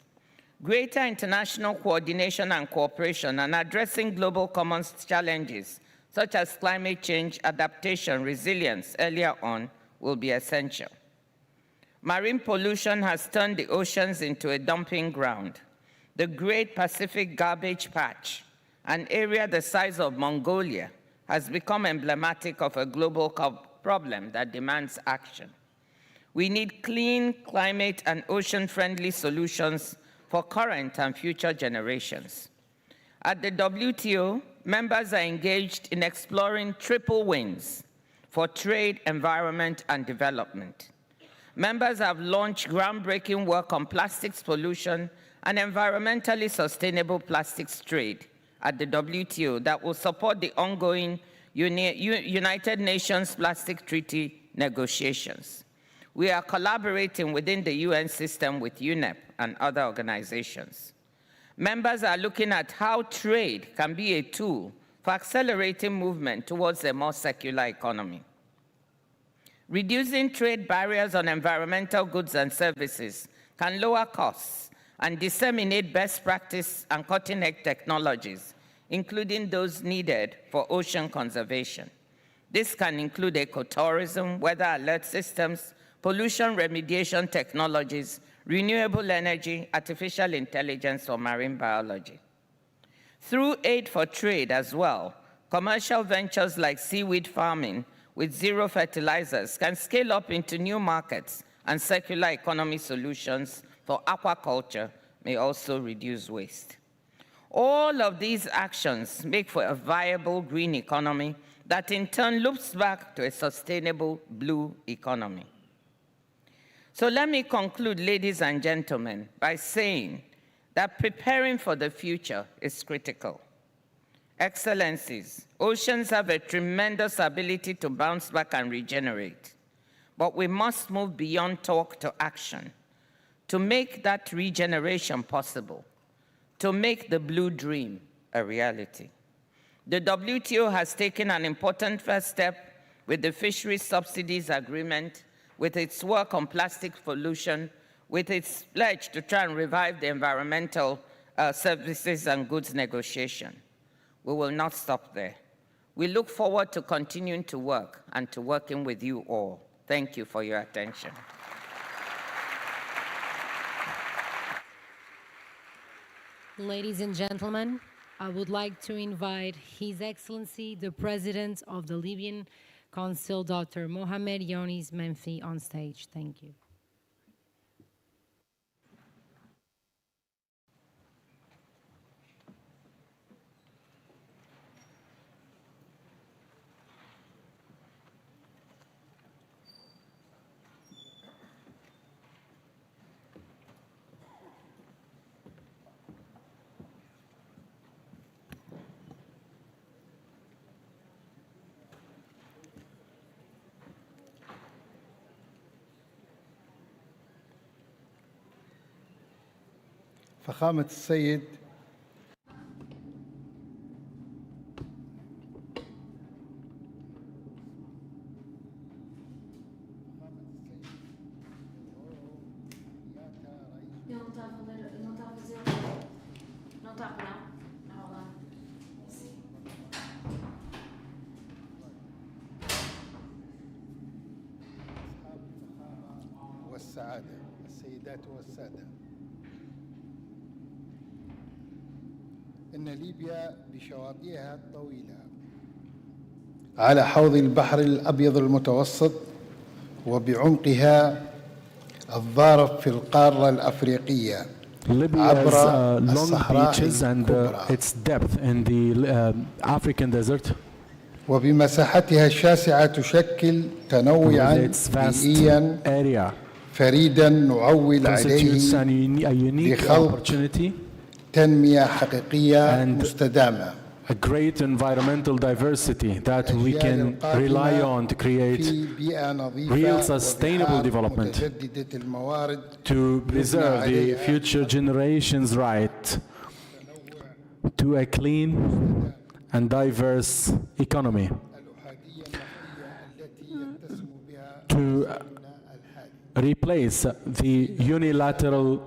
Greater international coordination and cooperation and addressing global commons challenges such as climate change, adaptation, resilience earlier on will be essential. Marine pollution has turned the oceans into a dumping ground. The Great Pacific Garbage Patch, an area the size of Mongolia, has become emblematic of a global problem that demands action. We need clean, climate, and ocean-friendly solutions for current and future generations. At the WTO, members are engaged in exploring triple wins for trade, environment, and development. Members have launched groundbreaking work on plastics pollution and environmentally sustainable plastics trade at the WTO that will support the ongoing United Nations Plastic Treaty negotiations. We are collaborating within the UN system with UNEP and other organizations. Members are looking at how trade can be a tool for accelerating movement towards a more secular economy. Reducing trade barriers on environmental goods and services can lower costs and disseminate best practice and cutting-edge technologies, including those needed for ocean conservation. This can include ecotourism, weather alert systems, pollution remediation technologies, renewable energy, artificial intelligence, or marine biology. Through aid for trade as well, commercial ventures like seaweed farming with zero fertilizers can scale up into new markets, and circular economy solutions for aquaculture may also reduce waste. All of these actions make for a viable green economy that in turn loops back to a sustainable blue economy. So let me conclude, ladies and gentlemen, by saying that preparing for the future is critical. Excellencies, oceans have a tremendous ability to bounce back and regenerate, but we must move beyond talk to action to make that regeneration possible, to make the blue dream a reality. The WTO has taken an important first step with the Fisheries Subsidies Agreement, with its work on plastic pollution, with its pledge to try and revive the environmental services and goods negotiation. We will not stop there. We look forward to continuing to work and to working with you all. Thank you for your attention. Ladies and gentlemen, I would like to invite His Excellency, the President of the Libyan Council, Dr. Mohamed Younis Menfi, on stage. Thank you. فخامة السيد والسعادة، السيدات والسادة، إن ليبيا بشواطئها الطويلة على حوض البحر الأبيض المتوسط وبعمقها الضارب في القارة الأفريقية عبر الصحراء الكبرى its depth in the African desert, وبمساحتها الشاسعة تشكل تنوعاً بيئياً فريدا نعول constitutes عليه a unique لخلق opportunity تنمية حقيقية and مستدامة a great environmental diversity that we can rely on to create في بيئة نظيفة real sustainable وبحار development متجددة الموارد to preserve the future generations' right to a clean and diverse economy, to replace the unilateral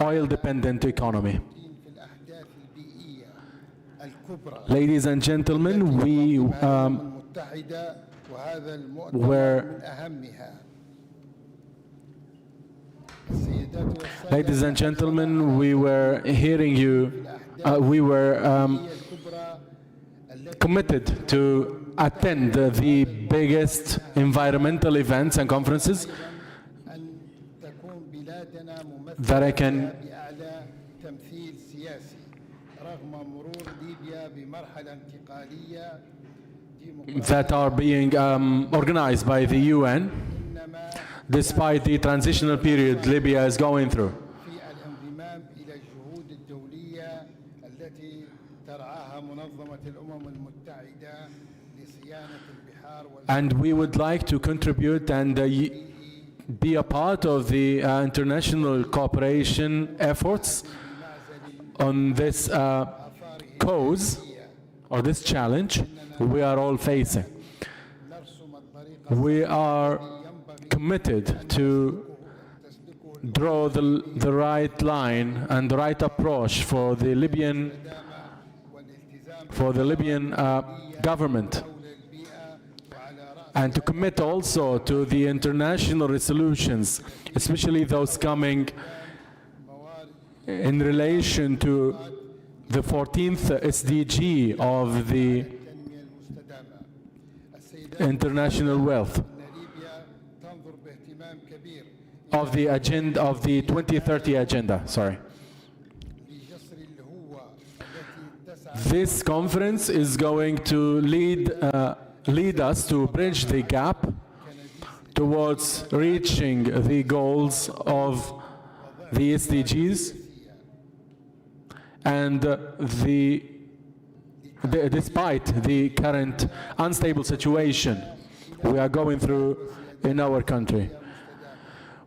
oil-dependent economy. Ladies and gentlemen, we were Ladies and gentlemen, we were hearing you, we were committed to attend the biggest environmental events and conferences that I can that are being organized by the UN, despite the transitional period Libya is going through. And we would like to contribute and be a part of the international cooperation efforts on this cause or this challenge we are all facing. We are committed to draw the right line and the right approach for the Libyan government, and to commit also to the international resolutions, especially those coming in relation to the 14th SDG of the international wealth, of the agenda, of the 2030 agenda, sorry. This conference is going to lead us to bridge the gap towards reaching the goals of the SDGs and despite the current unstable situation we are going through in our country.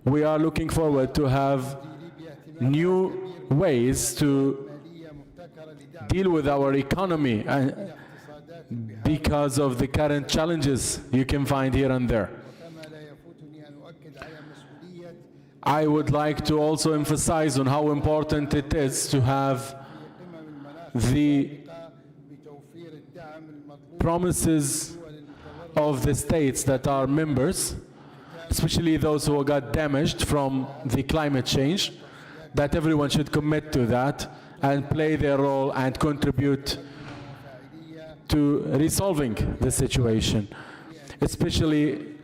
We are looking forward to have new ways to deal with our economy because of the current challenges you can find here and there. I would like to also emphasize on how important it is to have the promises of the states that are members, especially those who got damaged from the climate change, that everyone should commit to that and play their role and contribute to resolving the situation, especially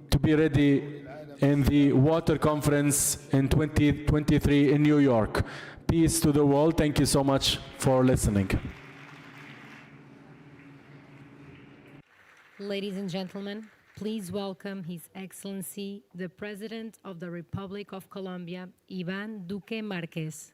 to be ready in the water conference in 2023 in New York. Peace to the world. Thank you so much for listening. Ladies and gentlemen, please welcome His Excellency, the President of the Republic of Colombia, Iván Duque Marquez.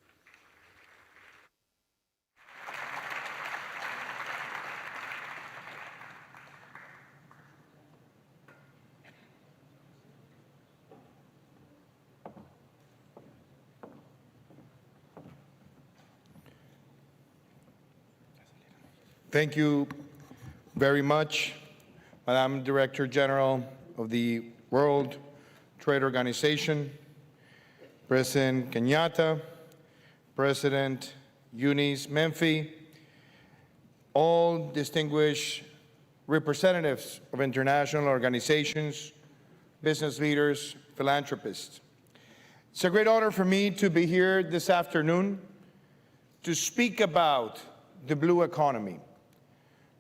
Thank you very much, Madam Director General of the World Trade Organization, President Kenyatta, President Younis, Menfi, all distinguished representatives of international organizations, business leaders, philanthropists. It's a great honor for me to be here this afternoon to speak about the blue economy,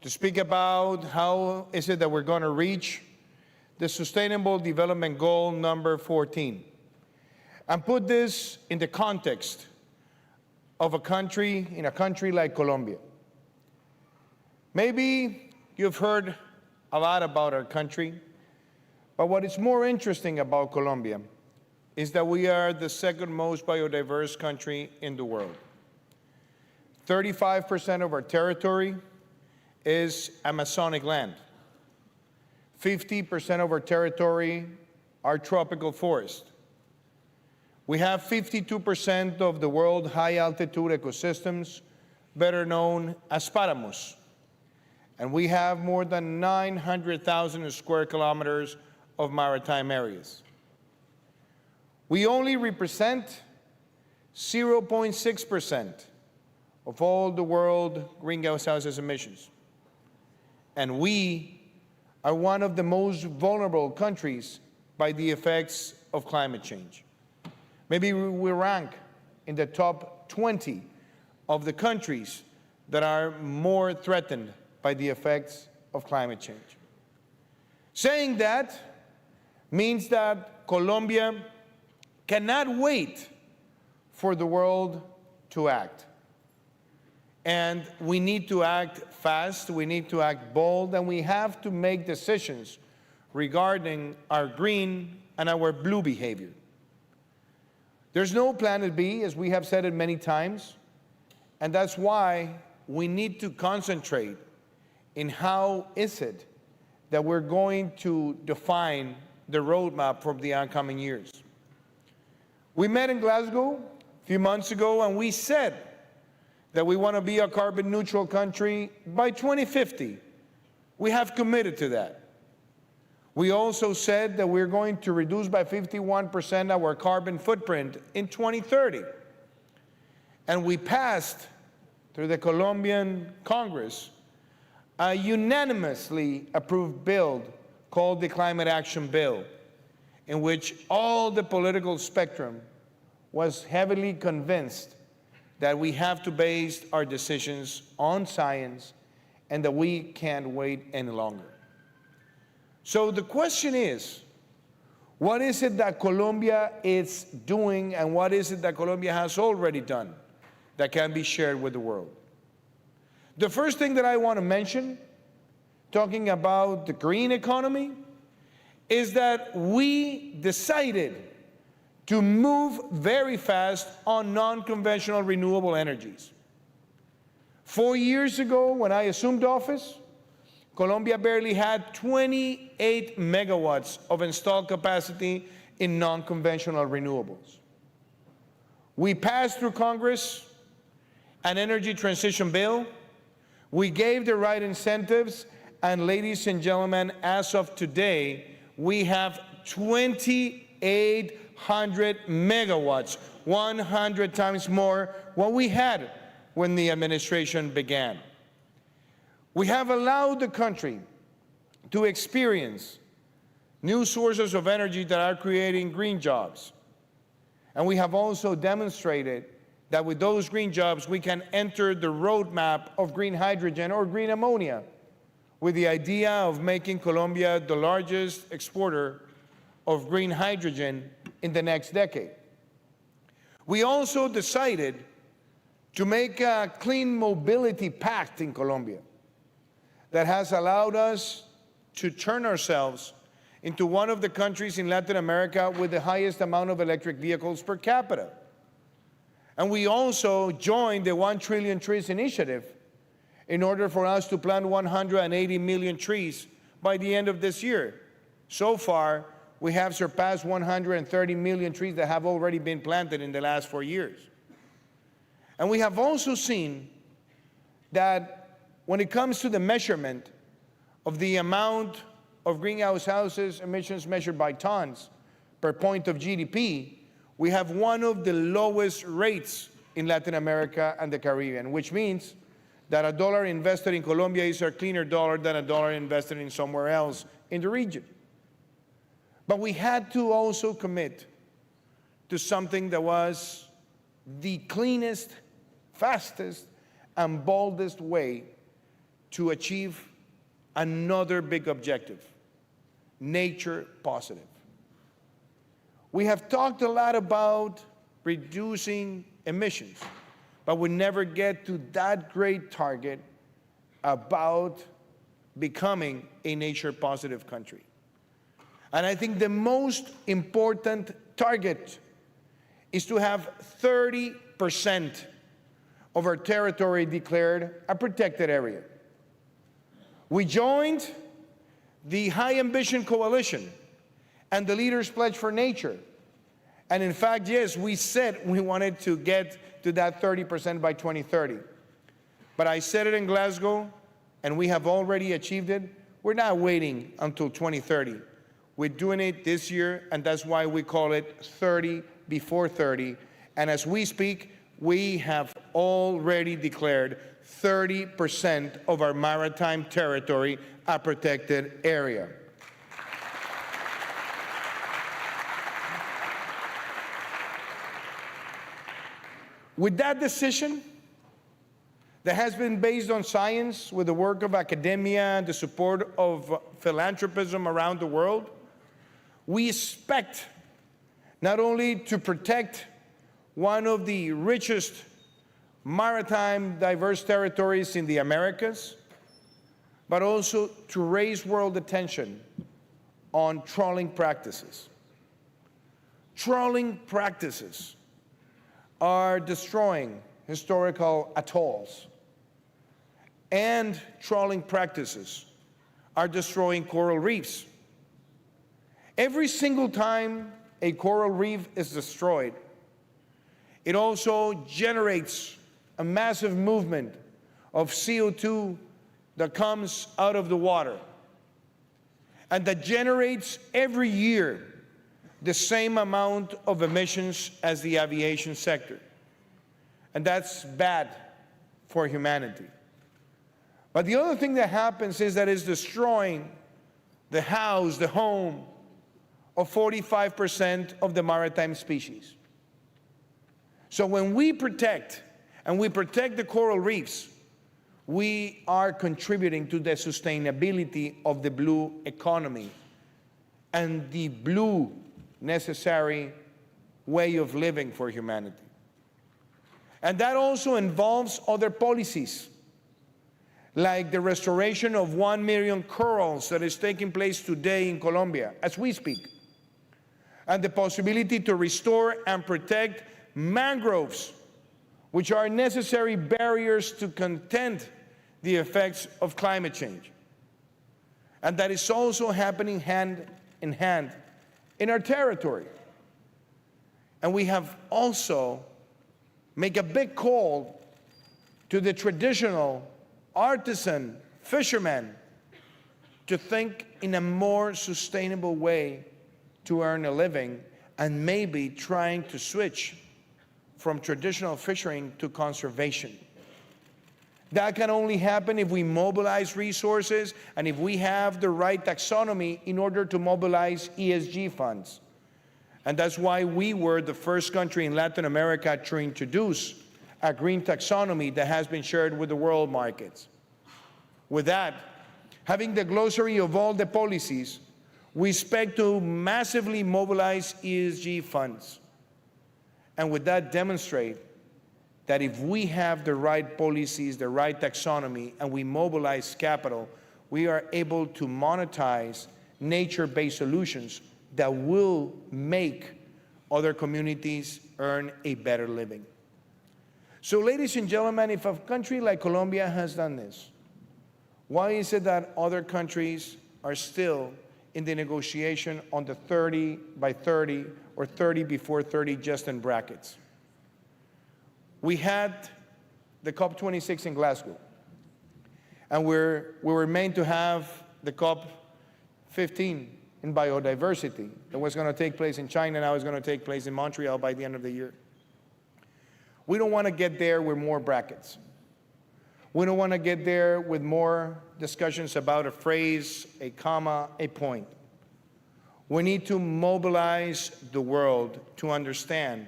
to speak about how is it that we're going to reach the Sustainable Development Goal number 14, and put this in the context of a country like Colombia. Maybe you've heard a lot about our country, But what is more interesting about Colombia is that we are the second most biodiverse country in the world. 35% of our territory is Amazonic land. 50% of our territory are tropical forest. We have 52% of the world's high-altitude ecosystems, better known as páramos. And we have more than 900,000 square kilometers of maritime areas. We only represent 0.6% of all the world greenhouse gas emissions. And we are one of the most vulnerable countries by the effects of climate change. Maybe we rank in the top 20 of the countries that are more threatened by the effects of climate change. Saying that means that Colombia cannot wait for the world to act. And we need to act fast, we need to act bold, and we have to make decisions regarding our green and our blue behavior. There's no planet B, as we have said it many times, and that's why we need to concentrate in how is it that we're going to define the roadmap for the oncoming years. We met in Glasgow a few months ago, and we said that we want to be a carbon neutral country by 2050. We have committed to that. We also said that we're going to reduce by 51% our carbon footprint in 2030. And we passed through the Colombian Congress a unanimously approved bill called the Climate Action Bill, in which all the political spectrum was heavily convinced that we have to base our decisions on science and that we can't wait any longer. So the question is, what is it that Colombia is doing and what is it that Colombia has already done that can be shared with the world? The first thing that I want to mention, talking about the green economy, is that we decided to move very fast on non-conventional renewable energies. 4 years ago, when I assumed office, Colombia barely had 28 megawatts of installed capacity in non-conventional renewables. We passed through Congress an energy transition bill. We gave the right incentives, and ladies and gentlemen, as of today, we have 2,800 megawatts, 100 times more what we had when the administration began. We have allowed the country to experience new sources of energy that are creating green jobs. And we have also demonstrated that with those green jobs, we can enter the roadmap of green hydrogen or green ammonia, with the idea of making Colombia the largest exporter of green hydrogen in the next decade. We also decided to make a clean mobility pact in Colombia that has allowed us to turn ourselves into one of the countries in Latin America with the highest amount of electric vehicles per capita. And we also joined the 1 Trillion Trees Initiative in order for us to plant 180 million trees by the end of this year. So far, we have surpassed 130 million trees that have already been planted in the last 4 years. And we have also seen that when it comes to the measurement of the amount of greenhouse gases emissions measured by tons per point of GDP, we have one of the lowest rates in Latin America and the Caribbean, which means that a dollar invested in Colombia is a cleaner dollar than a dollar invested in somewhere else in the region. But we had to also commit to something that was the cleanest, fastest, and boldest way to achieve another big objective: nature positive. We have talked a lot about reducing emissions, but we never get to that great target about becoming a nature positive country. And I think the most important target is to have 30% of our territory declared a protected area. We joined the High Ambition Coalition and the Leaders Pledge for Nature. And in fact, yes, we said we wanted to get to that 30% by 2030. But I said it in Glasgow, and we have already achieved it. We're not waiting until 2030. We're doing it this year, and that's why we call it 30 before 30. And as we speak, we have already declared 30% of our maritime territory a protected area. With that decision, that has been based on science, with the work of academia and the support of philanthropism around the world, we expect not only to protect one of the richest maritime diverse territories in the Americas, but also to raise world attention on trawling practices. Trawling practices are destroying historical atolls, and trawling practices are destroying coral reefs. Every single time a coral reef is destroyed, it also generates a massive movement of CO2 that comes out of the water, and that generates every year the same amount of emissions as the aviation sector. And that's bad for humanity. But the other thing that happens is that it's destroying the house, the home of 45% of the maritime species. So when we protect, and we protect the coral reefs, we are contributing to the sustainability of the blue economy and the blue necessary way of living for humanity. And that also involves other policies, like the restoration of 1 million corals that is taking place today in Colombia as we speak, and the possibility to restore and protect mangroves, which are necessary barriers to contend the effects of climate change. And that is also happening hand in hand in our territory. And we have also made a big call to the traditional artisan fishermen to think in a more sustainable way to earn a living, and maybe trying to switch from traditional fishing to conservation. That can only happen if we mobilize resources and if we have the right taxonomy in order to mobilize ESG funds. And that's why we were the first country in Latin America to introduce a green taxonomy that has been shared with the world markets. With that, having the glossary of all the policies, we expect to massively mobilize ESG funds. And with that, demonstrate that if we have the right policies, the right taxonomy, and we mobilize capital, we are able to monetize nature-based solutions that will make other communities earn a better living. So, ladies and gentlemen, if a country like Colombia has done this, why is it that other countries are still in the negotiation on the 30 by 30 or 30 before 30 just in brackets? We had the COP26 in Glasgow, and we were meant to have the COP15 in biodiversity that was going to take place in China, now it's going to take place in Montreal by the end of the year. We don't want to get there with more brackets. We don't want to get there with more discussions about a phrase, a comma, a point. We need to mobilize the world to understand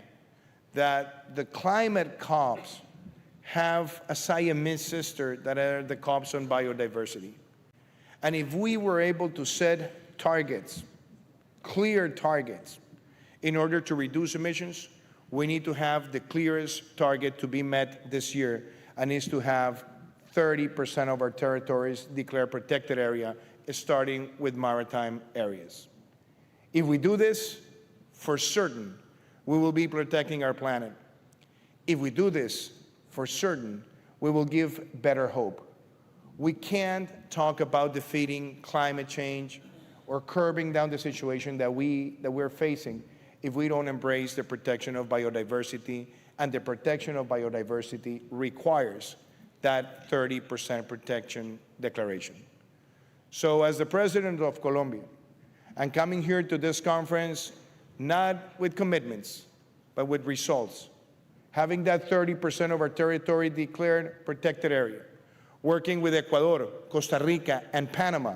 that the climate COPs have a Siamese sister that are the COPs on biodiversity. And if we were able to set targets, clear targets, in order to reduce emissions, we need to have the clearest target to be met this year, and is to have 30% of our territories declare protected area, starting with maritime areas. If we do this, for certain, we will be protecting our planet. If we do this, for certain, we will give better hope. We can't talk about defeating climate change or curbing down the situation that we're facing if we don't embrace the protection of biodiversity, and the protection of biodiversity requires that 30% protection declaration. So as the President of Colombia, I'm coming here to this conference not with commitments, but with results. Having that 30% of our territory declared protected area, working with Ecuador, Costa Rica, and Panama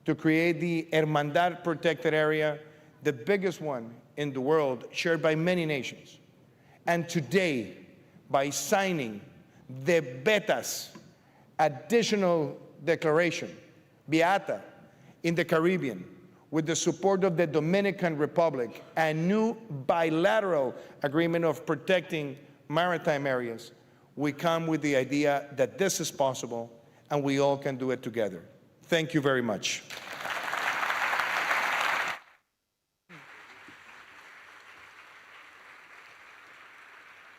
to create the Hermandad protected area, the biggest one in the world, shared by many nations. And today, by signing the BETAS additional declaration, BEATA, in the Caribbean, with the support of the Dominican Republic, a new bilateral agreement of protecting maritime areas, we come with the idea that this is possible and we all can do it together. Thank you very much.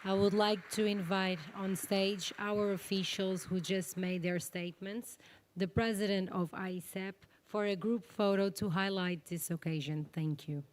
I would like to invite on stage our officials who just made their statements, the president of ISEP, for a group photo to highlight this occasion. Thank you.